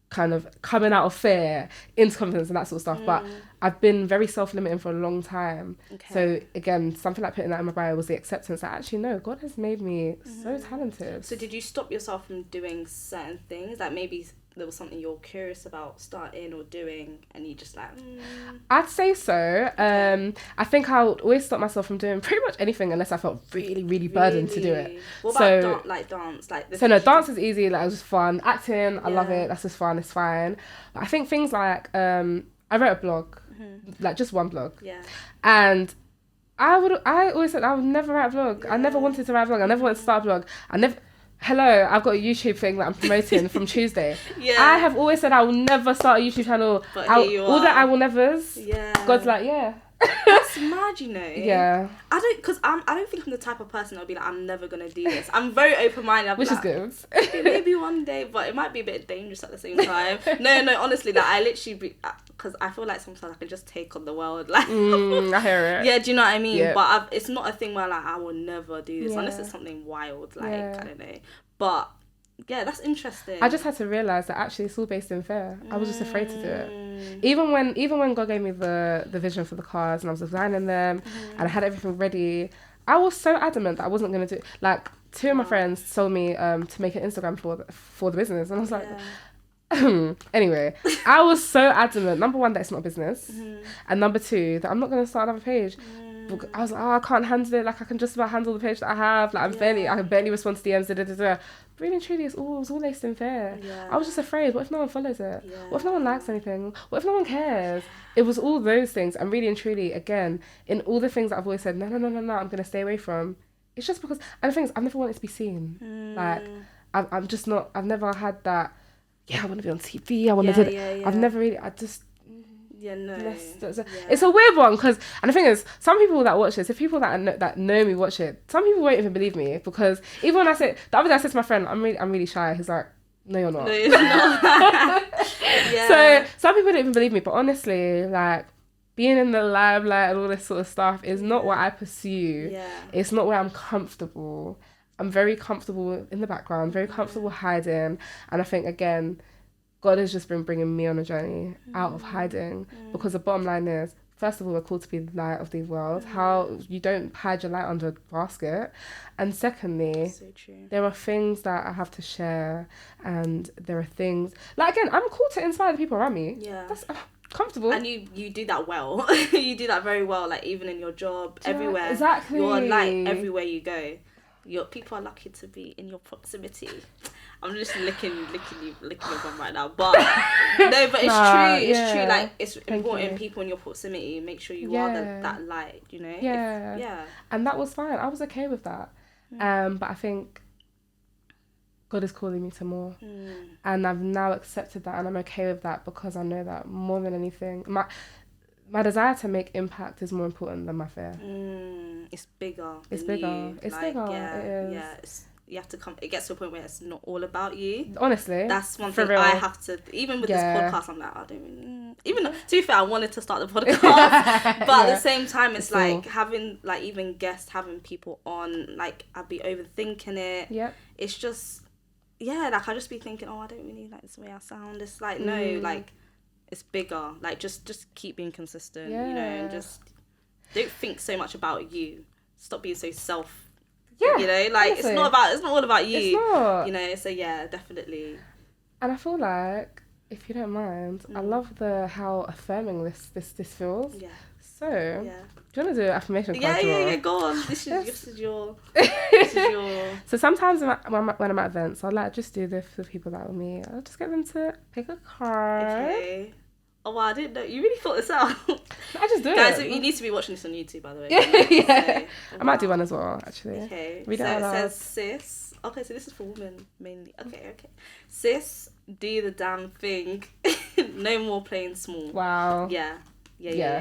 kind of coming out of fear into confidence and that sort of stuff. But I've been very self-limiting for a long time. So again, something like putting that in my bio was the acceptance that actually no, God has made me so talented. So did you stop yourself from doing certain things? Like maybe there was something you're curious about starting or doing and you just like I'd say so. I think I would always stop myself from doing pretty much anything unless I felt really burdened to do it. What about dance? Dance is easy, like it was just fun. Acting, I love it, that's just fun, it's fine. But I think things like I wrote a blog, like just one blog, and I always said I would never write a blog. I never wanted to write a blog. I never wanted to start a blog. Hello, I've got a YouTube thing that I'm promoting from Tuesday. I have always said I will never start a YouTube channel. But all that I will nevers. God's like, That's mad, you know. Yeah. I don't think I'm the type of person that'll be like, I'm never gonna do this. I'm very open-minded. Which is good. Maybe one day, but it might be a bit dangerous at the same time. No, honestly, like I literally because I feel like sometimes I can just take on the world. Like, I hear it. Yeah, do you know what I mean? Yeah. But it's not a thing where like I will never do this unless it's something wild. Like I don't know. But yeah, that's interesting. I just had to realise that actually it's all based in fear. I was just afraid to do it. Even when God gave me the vision for the cars and I was designing them and I had everything ready, I was so adamant that I wasn't going to do it. Like, two of my friends told me to make an Instagram for the business and I was like... Anyway, I was so adamant. Number one, that it's not a business. And number two, that I'm not going to start another page. I was like, I can't handle it. Like, I can just about handle the page that I have. Like, I can barely respond to DMs. Really and truly, it was all laced in fear. I was just afraid. What if no one follows it? What if no one likes anything? What if no one cares? It was all those things. And really and truly, again, in all the things that I've always said, no, I'm going to stay away from. It's just because, and the thing is, I've never wanted to be seen. Like, I'm just not, I've never had that, I want to be on TV. I want to do it. I've never really, it's a weird one because, and the thing is, some people that watch this, if people that know me watch it, some people won't even believe me because even when I said, the other day I said to my friend, I'm really shy. He's like, no, you're not. So some people don't even believe me, but honestly, like, being in the limelight and all this sort of stuff is not what I pursue. It's not where I'm comfortable. I'm very comfortable in the background, very comfortable hiding, and I think again, God has just been bringing me on a journey out of hiding because the bottom line is, first of all, we're called to be the light of the world. How you don't hide your light under a basket. And secondly, so true. There are things that I have to share and there are things... Like, again, I'm called to inspire the people around me. Yeah. That's comfortable. And you do that well. You do that very well, like even in your job, everywhere. Exactly. You're a light everywhere you go. Your people are lucky to be in your proximity. I'm just licking your bum right now, but no, but it's true. It's true. Like it's important. People in your proximity, make sure you are that light. You know. Yeah. And that was fine. I was okay with that. But I think God is calling me to more, and I've now accepted that, and I'm okay with that because I know that more than anything, my desire to make impact is more important than my fear. It's bigger. It's bigger. You. It's like, bigger. Yeah, it is. yeah. You have to come. It gets to a point where it's not all about you. Honestly, that's one for thing real. I have to. Even with this podcast, I'm like, I don't really. Even though, to be fair, I wanted to start the podcast, but at the same time, it's like having like even guests, having people on. Like I'd be overthinking it. Yeah. It's just, yeah. Like I just be thinking, oh, I don't really like this way I sound. It's like no, like it's bigger. Like just keep being consistent. Yeah. You know, and just don't think so much about you. Stop being so self. Yeah, you know, like honestly. it's not all about you. It's not. You know, so yeah, definitely. And I feel like, if you don't mind, I love how affirming this feels. Yeah. So, do you want to do an affirmation card? Yeah, go on. This is your. So sometimes when I'm at events, I'll like just do this for people that are with me. I'll just get them to pick a card. Okay. Oh wow, I didn't know. You really thought this out. I just do it. Guys, you need to be watching this on YouTube, by the way. Yeah. So, I might do one as well, actually. Okay. Read so it out it loud. says, sis. Okay, so this is for women mainly. Okay. Sis, do the damn thing. No more playing small. Wow. Yeah. Yeah.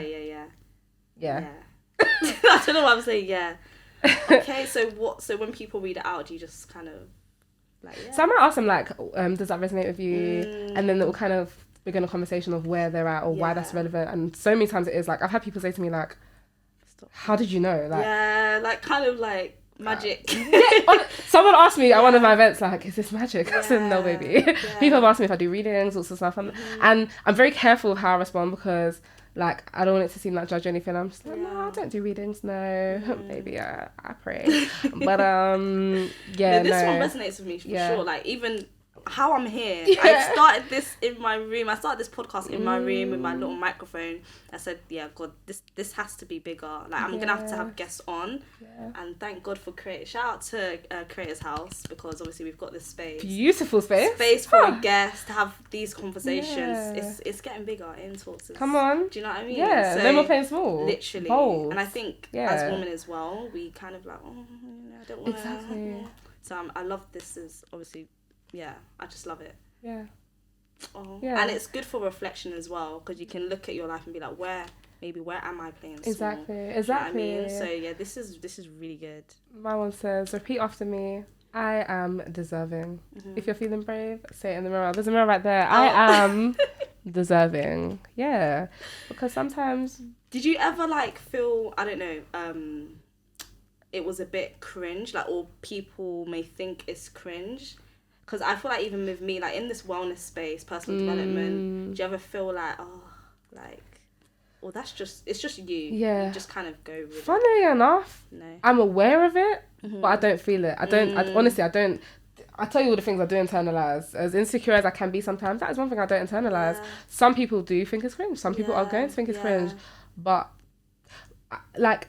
I don't know what I'm saying. Yeah. Okay. So when people read it out, do you just kind of like? Yeah. So I might ask them like, does that resonate with you? And then it will kind of begin a conversation of where they're at or why that's relevant. And so many times it is like I've had people say to me like, how did you know? Like, yeah, like kind of like magic. Someone asked me at one of my events like, is this magic? I said no, baby. People have asked me if I do readings, all sorts of stuff, and I'm very careful of how I respond because like I don't want it to seem like judge or anything. I'm just like, no, I don't do readings, no. Baby, I pray. But this one resonates with me for sure. Like even how I'm here. I started this in my room. I started this podcast in my room with my little microphone. I said, yeah, God, this has to be bigger. Like I'm gonna have to have guests on. And thank God for Creator. Shout out to Creator's House because obviously we've got this space. Beautiful space For a guest to have these conversations. It's getting bigger in talks. Come on. Do you know what I mean? Yeah. So, no more playing small. Literally. Bold. And I think as women as well, we kind of like, I don't want to. Exactly. So I love this. Is obviously. Yeah, I just love it. Yeah. Oh. Yeah. And it's good for reflection as well because you can look at your life and be like, where am I playing small? Exactly. You know what I mean? So yeah, this is really good. My one says, repeat after me. I am deserving. If you're feeling brave, say it in the mirror. There's a mirror right there. I am deserving. Yeah. Because sometimes... Did you ever like feel, I don't know, it was a bit cringe, like, or people may think it's cringe? Because I feel like even with me, like in this wellness space, personal development, do you ever feel like, well, it's just you. Yeah. You just kind of go with Funnily enough, no. I'm aware of it, but I don't feel it. Honestly, I don't. I tell you all the things I do internalize. As insecure as I can be sometimes, that is one thing I don't internalize. Yeah. Some people do think it's cringe. Some people are going to think it's cringe. But, like,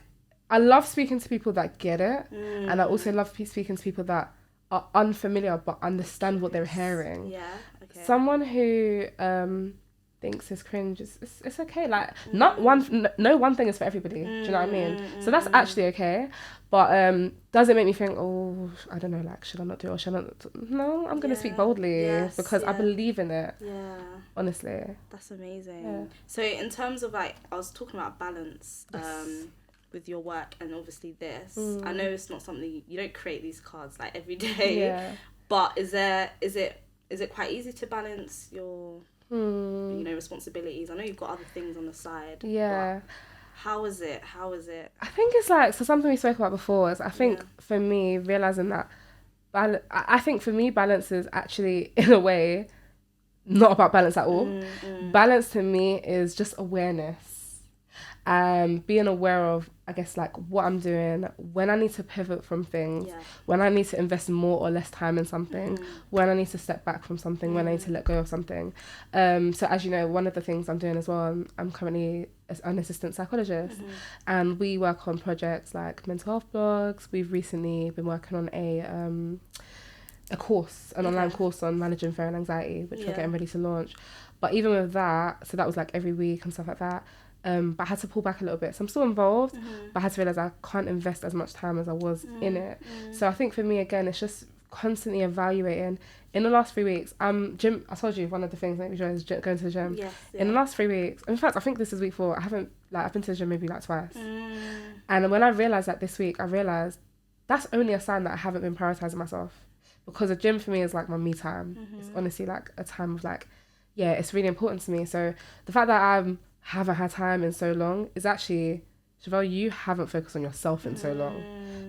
I love speaking to people that get it. And I also love speaking to people that are unfamiliar but understand what they're hearing. Yeah, okay. Someone who thinks it's cringe, it's okay. Like no one thing is for everybody. Do you know what I mean? So that's actually okay. But does it make me think, oh, I don't know, like should I not do it or should I not? No, I'm gonna speak boldly because I believe in it. Yeah. Honestly. That's amazing. Yeah. So in terms of like, I was talking about balance. With your work and obviously this, I know it's not something you don't create these cards like every day, but is it quite easy to balance your responsibilities? I know you've got other things on the side. But how is it? I think it's like, so something we spoke about before is I think for me realizing that I think for me balance is actually in a way not about balance at all. Balance to me is just awareness. Being aware of, I guess, like what I'm doing, when I need to pivot from things, when I need to invest more or less time in something, when I need to step back from something, when I need to let go of something. So as you know, one of the things I'm doing as well, I'm currently an assistant psychologist, and we work on projects like mental health blogs. We've recently been working on a course, an online course on managing fear and anxiety, which we're getting ready to launch. But even with that, so that was like every week and stuff like that. But I had to pull back a little bit. So I'm still involved, but I had to realise I can't invest as much time as I was in it. So I think for me, again, it's just constantly evaluating. In the last 3 weeks, gym. I told you one of the things that we enjoy is going to the gym. Yes, yeah. In the last 3 weeks, in fact, I think this is week 4. I've been to the gym maybe like twice. And when I realized that this week, I realized that's only a sign that I haven't been prioritizing myself, because the gym for me is like my me time. It's honestly like a time of like, yeah, it's really important to me. So the fact that I haven't had time in so long is actually, Shevelle, you haven't focused on yourself in so long.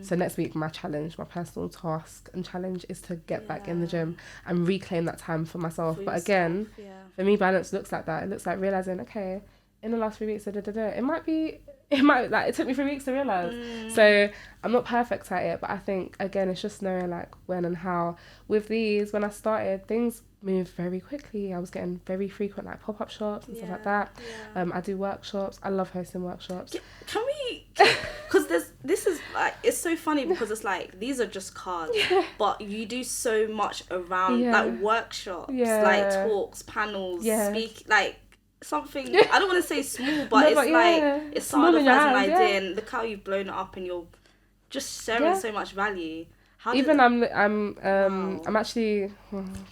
So next week, my challenge, my personal task and challenge is to get back in the gym and reclaim that time for myself. But again, for me, balance looks like that. It looks like realizing, okay, in the last 3 weeks, it might like, it took me 3 weeks to realize. So I'm not perfect at it, but I think again, it's just knowing like when and how. With these, when I started, things moved very quickly. I was getting very frequent like pop-up shops and stuff like that. I do workshops. I love hosting workshops. Can we, because this is like, it's so funny because it's like, these are just cards, but you do so much around like workshops, like talks, panels, speak, like something, I don't want to say small, but it's like, it started off as an idea, and look how you've blown it up, and you're just sharing so much value. I'm actually,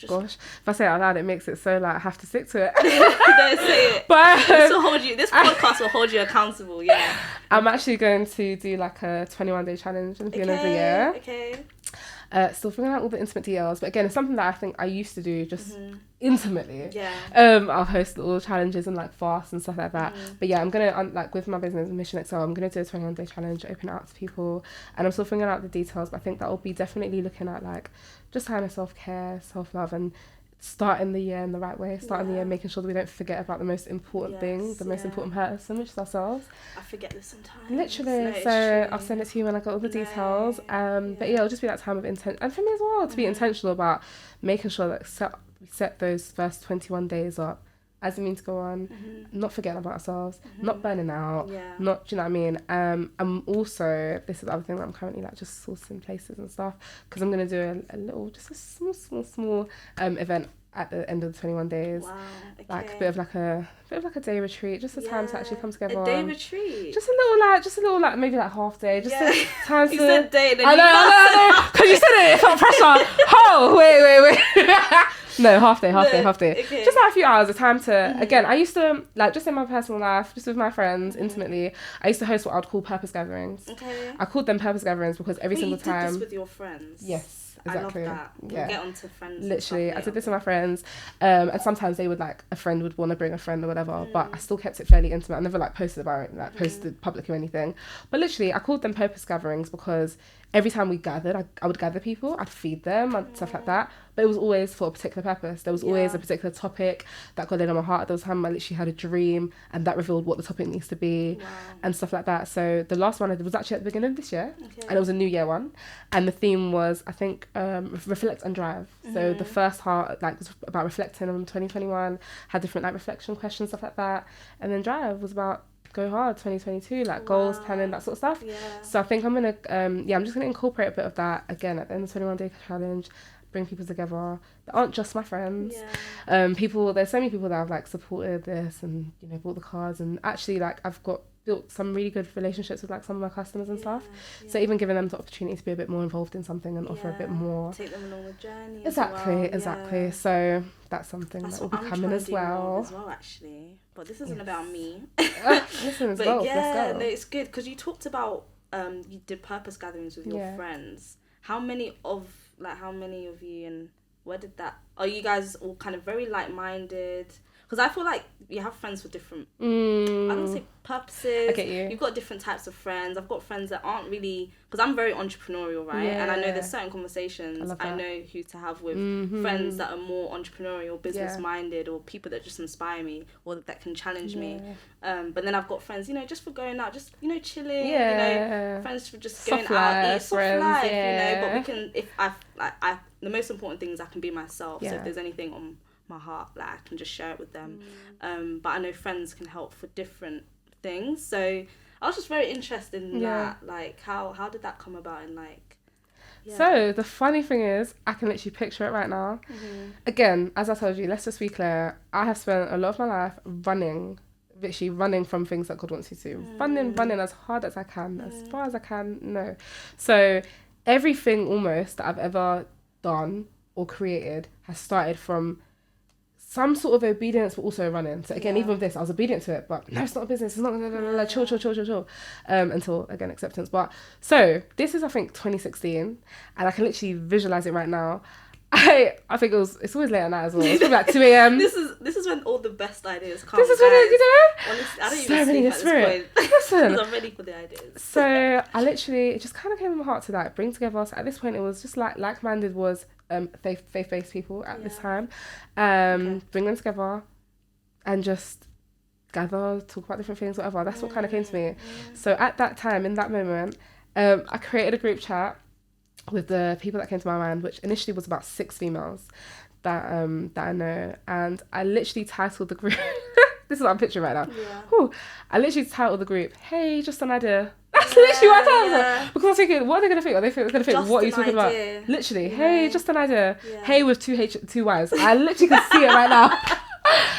gosh, if I say it out loud, it makes it so like I have to stick to it. Don't say it. But this podcast will hold you accountable. Yeah. I'm actually going to do like a 21-day challenge in the beginning of the year. Okay. Still figuring out all the intimate details, but again, it's something that I think I used to do just intimately. I'll host all challenges and like fasts and stuff like that. But yeah, I'm gonna like with my business Mission Excel, I'm gonna do a 21-day challenge, open it out to people, and I'm still figuring out the details. But I think that will be definitely looking at like just kind of self-care, self-love, and starting the year in the right way, the year making sure that we don't forget about the most important thing, the most important person, which is ourselves. I forget this sometimes. Literally. So I'll send it to you when I got all the details. But yeah, it'll just be that time of intent, and for me as well, to be intentional about making sure that we set those first 21 days up as a mean to go on, not forgetting about ourselves, not burning out, not, do you know what I mean? I'm also, this is the other thing that I'm currently like just sourcing places and stuff, because I'm going to do a little, just a small event at the end of the 21 days. Wow, okay. Like a bit of like a day retreat, just a time to actually come together. A day retreat? Just a little like maybe like half day, just a time to... You said day, then I know, because you said it felt pressure. Oh, wait. No, half day. Okay. Just like a few hours of time to, again, I used to, like, just in my personal life, just with my friends, intimately, I used to host what I'd call purpose gatherings. Okay. I called them purpose gatherings because every single time... you did this with your friends? Yes. Exactly. I love that. We'll get onto friends. Literally, I did this with my friends, and sometimes they would like, a friend would want to bring a friend or whatever, but I still kept it fairly intimate. I never like posted about it, like posted public or anything. But literally, I called them purpose gatherings because every time we gathered, I would gather people, I'd feed them and stuff like that. But it was always for a particular purpose. There was always a particular topic that got in on my heart. There was a time I literally had a dream and that revealed what the topic needs to be and stuff like that. So the last one I did was actually at the beginning of this year, and it was a New Year one. And the theme was, I think, reflect and drive. So the first part like was about reflecting on 2021, had different like reflection questions, stuff like that. And then drive was about go hard 2022, like goals, planning, that sort of stuff. So I think I'm gonna I'm just gonna incorporate a bit of that again at the end of the 21-day challenge, bring people together that aren't just my friends. There's so many people that have like supported this and, you know, bought the cards, and actually like I've built some really good relationships with like some of my customers and stuff. So even giving them the opportunity to be a bit more involved in something and offer a bit more, take them along the journey. Exactly. So that's something that will be coming as well. Actually, but this isn't about me. Listen as well. No, it's good because you talked about you did purpose gatherings with your friends. How many of you, and where did that? Are you guys all kind of very like-minded? Because I feel like you have friends with different, I don't say purposes. I get you. You've got different types of friends. I've got friends that aren't really, because I'm very entrepreneurial, right? And I know there's certain conversations I know who to have with friends that are more entrepreneurial, business-minded, or people that just inspire me or that can challenge me. But then I've got friends, you know, just for going out, just, you know, chilling, you know, friends for just going out, soft life, you know, but we can, the most important thing is I can be myself. So if there's anything on my heart, like I can just share it with them. But I know friends can help for different things. So I was just very interested in that. Like how did that come about? And like so the funny thing is I can literally picture it right now. Again, as I told you, let's just be clear, I have spent a lot of my life running from things that God wants you to. Running as hard as I can, as far as I can. So everything almost that I've ever done or created has started from some sort of obedience, but also running. So again, even with this, I was obedient to it, but no, it's not a business. It's not chill. Until again acceptance. But so this is, I think, 2016, and I can literally visualize it right now. I think it's always late at night as well. It's probably like 2 a.m. This is when all the best ideas come. This is when it, honestly, I don't so even sleep at spirit. this point. Listen, I'm ready for the ideas. So I literally, it just kind of came in my heart to like bring together. So at this point, it was just like-minded was faith-based people at this time. Bring them together and just gather, talk about different things, whatever. That's what kind of came to me. So at that time, in that moment, I created a group chat with the people that came to my mind, which initially was about 6 females that I know, and I literally titled the group. This is what I'm picturing right now. Yeah. I literally titled the group, "Hey, just an idea." That's literally what I titled. Because I was thinking, what are they gonna think? Are they gonna think, what are you talking about? Literally, hey, just an idea. Yeah. Hey with two Y's. I literally can see it right now.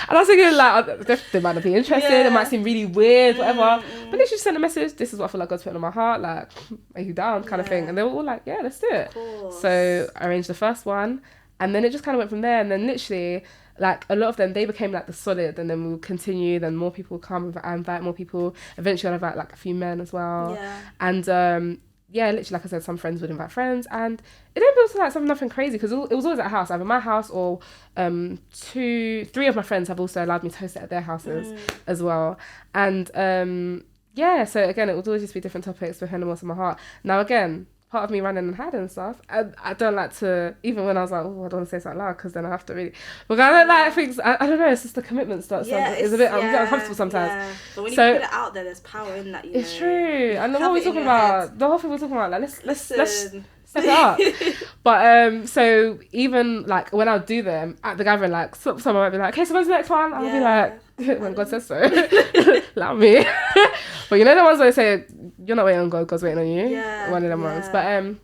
And I was thinking, like, they might not be interested, it might seem really weird, whatever. But they just sent a message, this is what I feel like God's putting on my heart, like, are you down, kind of thing. And they were all like, yeah, let's do it. So I arranged the first one, and then it just kind of went from there. And then literally, like, a lot of them, they became like the solid, and then we'll continue, then more people come, I invite more people. Eventually I'll invite like a few men as well. And literally, like I said, some friends would invite friends, and it didn't build to like nothing crazy, because it was always at a house, either my house or 3 of my friends have also allowed me to host it at their houses as well. And so again, it would always just be different topics depending on what's in my heart. Now again, part of me running and hiding and stuff, I don't like to, even when I was like, oh, I don't want to say this out loud because then I have to really, but I don't like things, I don't know, it's just the commitment stuff. It's a bit uncomfortable sometimes. But when you put it out there, there's power in that, it's true. And what we're talking about, the whole thing we're talking about, like, let's step it up. But so even like when I'll do them at the gathering, like someone might be like, okay, so when's the next one? I'll be like, when God says so. Allow me. But you know the ones where they say, you're not waiting on God, God's waiting on you. One of them ones. But don't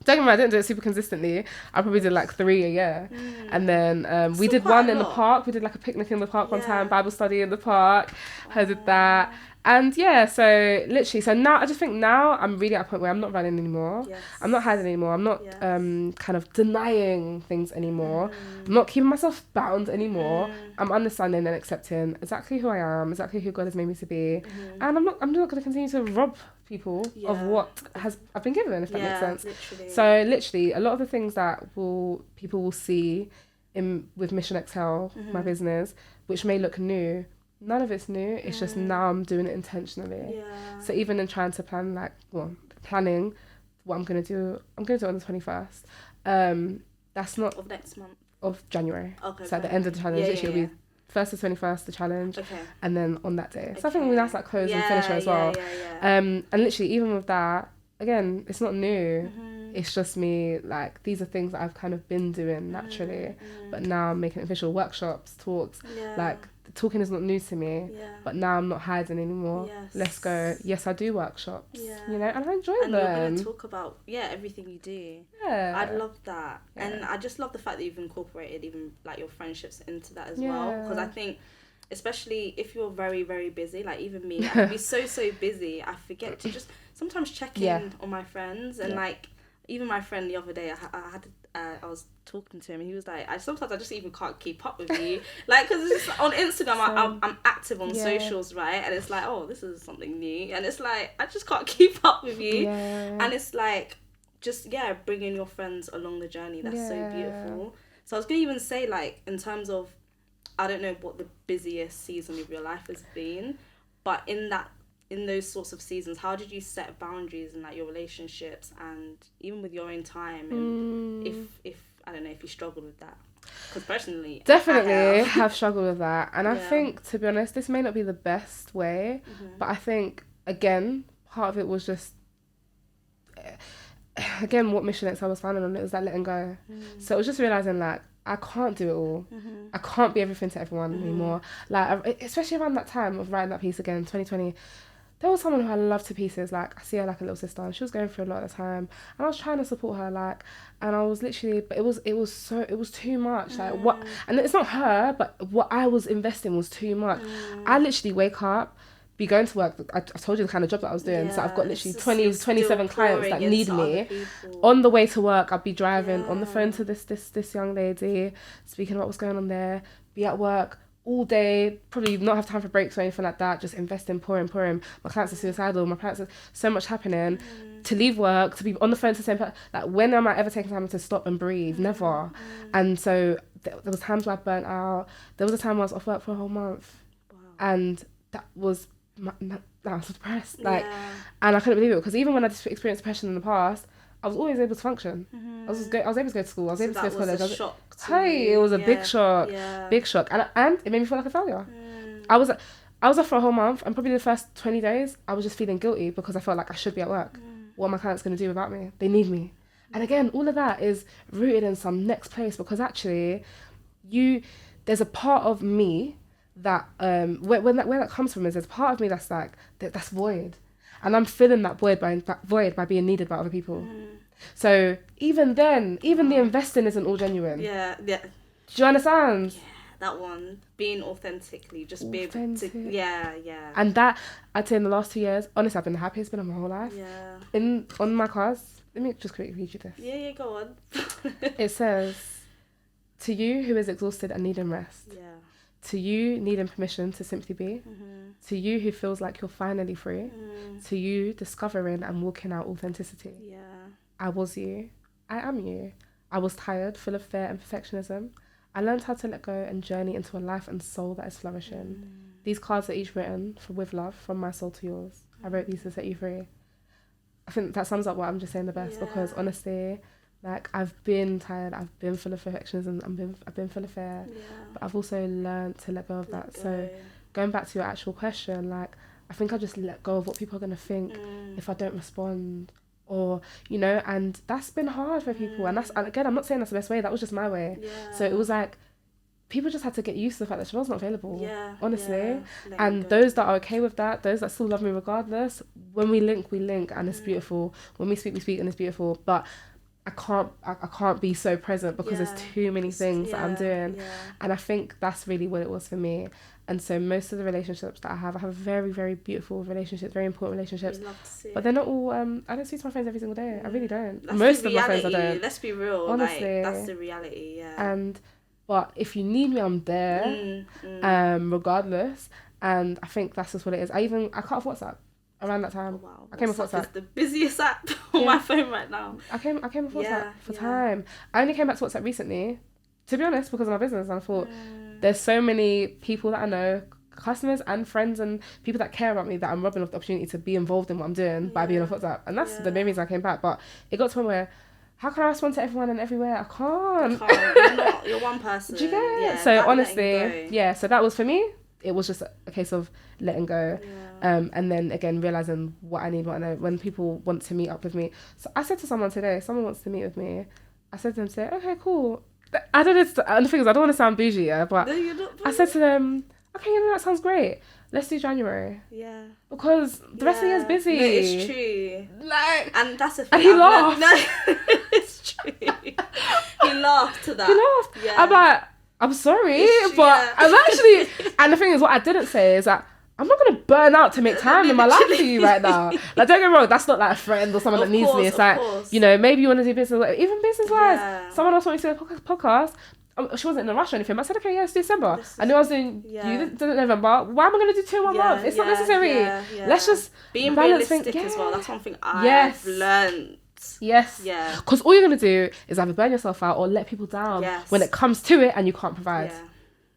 get me wrong, I didn't do it super consistently. I probably did like 3 a year. And then we did one in the park. We did like a picnic in the park one time, Bible study in the park. I did that. And so literally, so now I just think now I'm really at a point where I'm not running anymore. I'm not hiding anymore. I'm not kind of denying things anymore. I'm not keeping myself bound anymore. I'm understanding and accepting exactly who I am, exactly who God has made me to be. And I'm not going to continue to rob people of what I've been given, if that makes sense. Literally. So literally, a lot of the things that people will see with Mission Excel, my business, which may look new, none of it's new. It's just now I'm doing it intentionally. So even in trying to planning what I'm going to do on the 21st. That's not... Of next month? Of January. Okay. So at the end of the challenge, it'll be 1st to 21st, the challenge. And then on that day. So I think that's like close and finisher as well. And literally, even with that, again, it's not new. It's just me, like, these are things that I've kind of been doing naturally. But now I'm making it official. Workshops, talks, like... Talking is not new to me, but now I'm not hiding anymore. Let's go. Yes, I do workshops, you know, and I enjoy them. And you're going to talk about, everything you do. I love that. And I just love the fact that you've incorporated even, like, your friendships into that as well. Because I think, especially if you're very, very busy, like, even me, I can be so busy, I forget to just sometimes check in on my friends. And, like, even my friend the other day, I was talking to him, and he was like, sometimes I just even can't keep up with you, like, because it's just on Instagram, I'm active on socials, right, and it's like, oh, this is something new, and it's like, I just can't keep up with you, and it's like, just bringing your friends along the journey, that's so beautiful. So I was gonna even say, like, in terms of, I don't know what the busiest season of your life has been, but in those sorts of seasons, how did you set boundaries in, like, your relationships and even with your own time? And if I don't know if you struggled with that, because personally, definitely have struggled with that. And I think, to be honest, this may not be the best way, but I think, again, part of it was just, again, what Mission X I was founded on, it was that letting go. So it was just realising, like, I can't do it all. I can't be everything to everyone anymore. Like, especially around that time of writing that piece again, 2020, there was someone who I loved to pieces. Like, I see her like a little sister, and she was going through a lot of the time, and I was trying to support her, like, and I was literally, but it was too much. Like, and it's not her, but what I was investing was too much. I literally wake up, be going to work. I told you the kind of job that I was doing. So I've got literally 27 clients that need me. On the way to work, I'd be driving on the phone to this young lady, speaking about what's going on there, be at work all day, probably not have time for breaks or anything like that, just investing, pouring. My clients are suicidal, my clients are so much happening. To leave work, to be on the phone to the same person, like when am I ever taking time to stop and breathe? Never. And so there was times where I burnt out. There was a time where I was off work for a whole month. Wow. And that was, I was depressed. Like, and I couldn't believe it, because even when I just experienced depression in the past, I was always able to function. I was able to go to school. I was able to go to college. It was a big shock. Big shock. And it made me feel like a failure. I was off for a whole month, and probably the first 20 days, I was just feeling guilty because I felt like I should be at work. What are my clients going to do without me? They need me. And again, all of that is rooted in some next place, because actually, there's a part of me that, where that comes from is there's a part of me that's like, that's void. And I'm filling that void by being needed by other people. So even then, even the investing isn't all genuine. Yeah. Do you understand? Yeah, that one. Being authentically, just be able to, yeah. And that, I'd say in the last 2 years, honestly, I've been the happiest been of my whole life. Yeah. On my cards, let me just quickly read you this. Yeah, go on. It says, to you who is exhausted and needing rest. Yeah. To you needing permission to simply be. To you who feels like you're finally free. To you discovering and walking out authenticity. Yeah. I was you. I am you. I was tired, full of fear and perfectionism. I learned how to let go and journey into a life and soul that is flourishing. These cards are each written with love from my soul to yours. I wrote these to set you free. I think that sums up what I'm just saying the best, because honestly, like, I've been tired, I've been full of perfectionism, I've been full of fear, but I've also learned to let go of that. So going back to your actual question, like, I think I just let go of what people are going to think if I don't respond, or, you know, and that's been hard for people. And that's, again, I'm not saying that's the best way, that was just my way. So it was like, people just had to get used to the fact that Chevelle's not available, honestly. And those that are okay with that, those that still love me regardless, when we link, and it's beautiful. When we speak, and it's beautiful. But I can't be so present because there's too many things that I'm doing. And I think that's really what it was for me. And so most of the relationships that I have very, very beautiful relationships, very important relationships. But they're not all, I don't speak to my friends every single day. I really don't. That's most of my friends I don't. Let's be real. Honestly. Like, that's the reality, But if you need me, I'm there, regardless. And I think that's just what it is. I cut off WhatsApp around that time. Oh, wow. I came off WhatsApp. It's the busiest app on my phone right now. I came off WhatsApp for time. I only came back to WhatsApp recently, to be honest, because of my business. And I thought, there's so many people that I know, customers and friends and people that care about me, that I'm robbing of the opportunity to be involved in what I'm doing by being on WhatsApp. And that's the main reason I came back. But it got to a point where, how can I respond to everyone and everywhere? I can't. You're one person. Do you get it? So honestly, so that was for me. It was just a case of letting go. And then again, realising what I need, what I know, when people want to meet up with me. So I said to someone today, someone wants to meet with me. I said to them today, okay, cool. I don't know, and the thing is, I don't want to sound bougie, but I said to them, okay, that sounds great. Let's do January. Yeah. Because the rest of the year's busy. No, it's true. Like, and that's the thing. And he laughed. No, it's true. He laughed to that. He laughed. Yeah. I'm like, I'm sorry, but I'm actually, and the thing is, what I didn't say is that I'm not going to burn out to make time in my life for you right now. Like, don't get me wrong, that's not like a friend or someone that needs me. It's like, you know, maybe you want to do business, even business-wise. Someone else wanted to do a podcast. She wasn't in a rush or anything. I said, okay, it's December. I knew I was doing you did November. Why am I going to do 2 in 1 month? It's not necessary. Let's just being realistic as well. That's something I've learned. Yes. Yeah. Because all you're going to do is either burn yourself out or let people down when it comes to it and you can't provide. Yeah.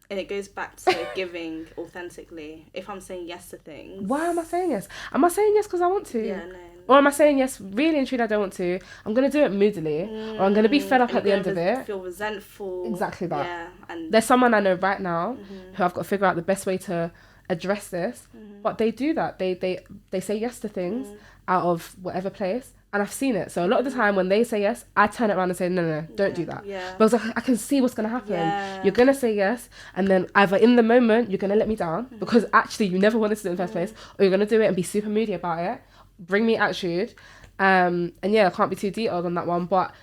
And it goes back to giving authentically. If I'm saying yes to things, why am I saying yes? Am I saying yes because I want to? Yeah, no. Or am I saying yes really and truly I don't want to? I'm going to do it moodily, or I'm going to be fed up at the end of it. Feel resentful. Exactly that. Yeah. And there's someone I know right now who I've got to figure out the best way to address this. But they do that. They say yes to things out of whatever place. And I've seen it. So a lot of the time when they say yes, I turn it around and say, no, don't do that. Yeah. Because I can see what's going to happen. Yeah. You're going to say yes. And then either in the moment, you're going to let me down because actually you never wanted to do it in the first place. Or you're going to do it and be super moody about it. Bring me attitude. And I can't be too detailed on that one. But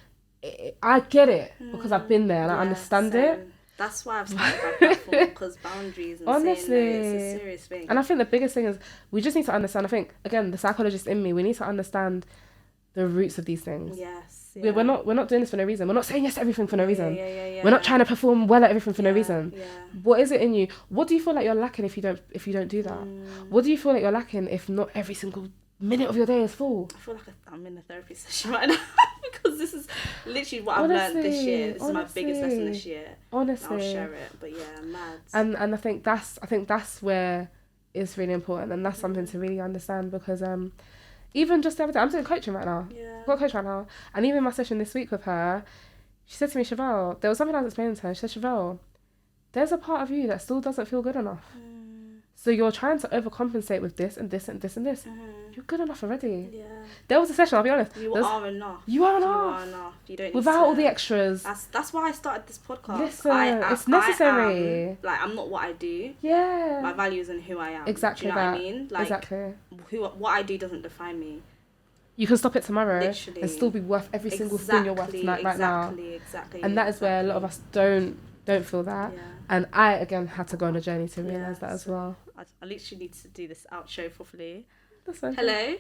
I get it because I've been there and I understand it. That's why I've started my platform, because boundaries and saying no is a serious thing. And I think the biggest thing is we just need to understand. I think, again, the psychologist in me, we need to understand the roots of these things. Yes. Yeah. We're not doing this for no reason. We're not saying yes to everything for no reason. Yeah. We're not trying to perform well at everything for no reason. Yeah. What is it in you? What do you feel like you're lacking if you don't do that? What do you feel like you're lacking if not every single minute of your day is full? I feel like I'm in a therapy session right now because this is literally what I've learned this year. This is my biggest lesson this year. Honestly, I'll share it. But yeah, mad. And I think that's where it's really important, and that's something to really understand, because even just the other day, I'm doing coaching right now. Yeah. I've got a coach right now, and even my session this week with her, she said to me, Shevelle, there was something I was explaining to her. She said, Shevelle, there's a part of you that still doesn't feel good enough. So you're trying to overcompensate with this and this and this and this. You're good enough already. Yeah. There was a session, I'll be honest. You are enough. You are enough. You don't need without all the extras. That's why I started this podcast. Listen, it's necessary. I'm not what I do. Yeah. My values and who I am. Exactly. Do you know what I mean? Like, exactly. What I do doesn't define me. You can stop it tomorrow. Literally. And still be worth every single thing you're worth tonight, right now. Exactly. And that is where a lot of us don't feel that. Yeah. And I, again, had to go on a journey to realise that as well. I literally need to do this outro properly. That's okay. Hello?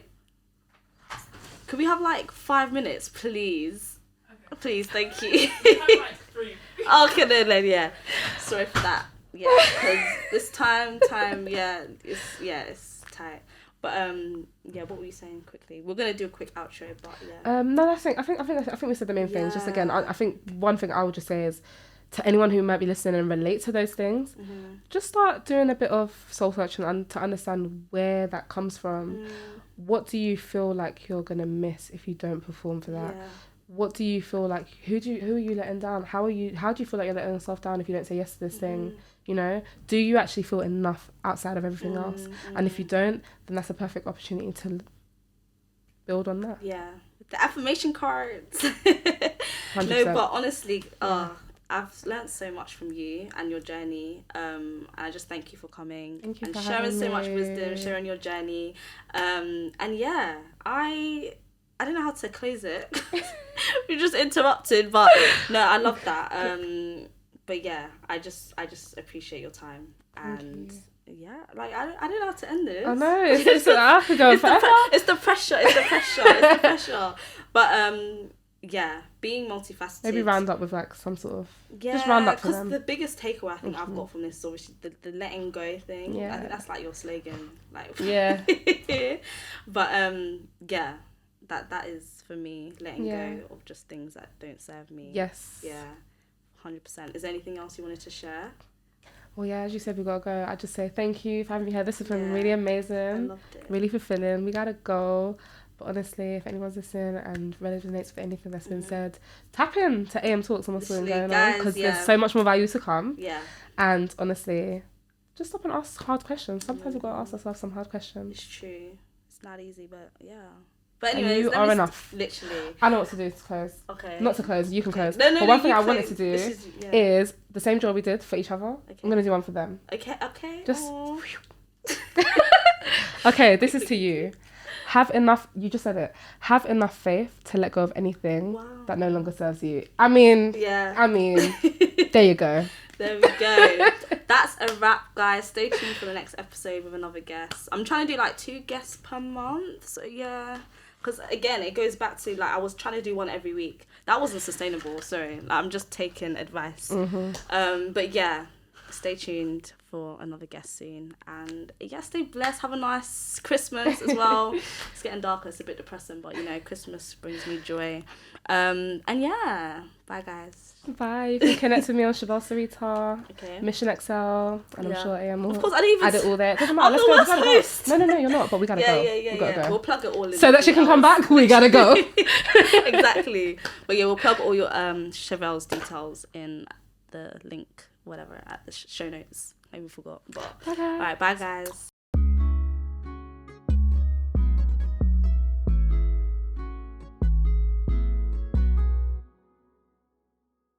Could we have like 5 minutes, please? Okay. Please, thank you. Like 3. Okay, then, yeah. Sorry for that. Yeah, because this time, it's tight. But yeah, what were you saying quickly? We're gonna do a quick outro, but yeah. No, I think we said the main things. Just again, I think one thing I would just say is, to anyone who might be listening and relate to those things, just start doing a bit of soul searching and to understand where that comes from. What do you feel like you're gonna miss if you don't perform for that? Yeah. What do you feel like? Who are you letting down? How do you feel like you're letting yourself down if you don't say yes to this thing? You know, do you actually feel enough outside of everything else? And if you don't, then that's a perfect opportunity to build on that. Yeah, the affirmation cards. 100%. No, but honestly, I've learned so much from you and your journey. And I just thank you for coming and sharing so much wisdom, sharing your journey. And yeah, I don't know how to close it. We just interrupted, but no, I love that. But yeah, I just appreciate your time, and yeah, like I don't know how to end this. I know it's I could go forever. It's the pressure. But yeah, being multifaceted. Maybe round up with like some sort of just round up for them. Because the biggest takeaway I think I've got from this is obviously the letting go thing. Yeah. I think that's like your slogan. Like yeah. But yeah, that is for me, letting go of just things that don't serve me. Yes. Yeah. 100%. Is there anything else you wanted to share? Well, yeah, as you said, we gotta go. I just say thank you for having me here. This has been really amazing. I loved it. Really fulfilling. We gotta go. But honestly, if anyone's listening and resonates with anything that's been said, tap in to AM Talks and what's been going on, because there's so much more value to come. Yeah. And honestly, just stop and ask hard questions. Sometimes we've got to ask ourselves some hard questions. It's true. It's not easy, but yeah. But anyways, you are enough. Literally. I know what to do to close. Okay. Not to close, you can close. No, but one thing I wanted to do is the same job we did for each other. Okay. I'm going to do one for them. Okay. Just... Okay, this is to you. Have enough, you just said it, have enough faith to let go of anything that no longer serves you. I mean, there you go. There we go. That's a wrap, guys. Stay tuned for the next episode with another guest. I'm trying to do like 2 guests per month. So yeah. Because again, it goes back to like I was trying to do one every week. That wasn't sustainable. Sorry. Like, I'm just taking advice. But yeah, stay tuned for another guest soon. And yeah, stay blessed. Have a nice Christmas as well. It's getting darker. It's a bit depressing. But you know, Christmas brings me joy. And yeah, bye guys. Bye. You can connect with me on Shevelle Serita, okay. Mission Excel, and I'm sure AM will. Of course, I didn't even add it all there. Doesn't matter. Let's go. No, you're not. But we gotta go. We gotta go. We'll plug it all in. So that she can come back. We gotta go. Exactly. But yeah, we'll plug all your Chevelle's details in the link, whatever, at the show notes. Maybe we forgot. But all right, bye guys.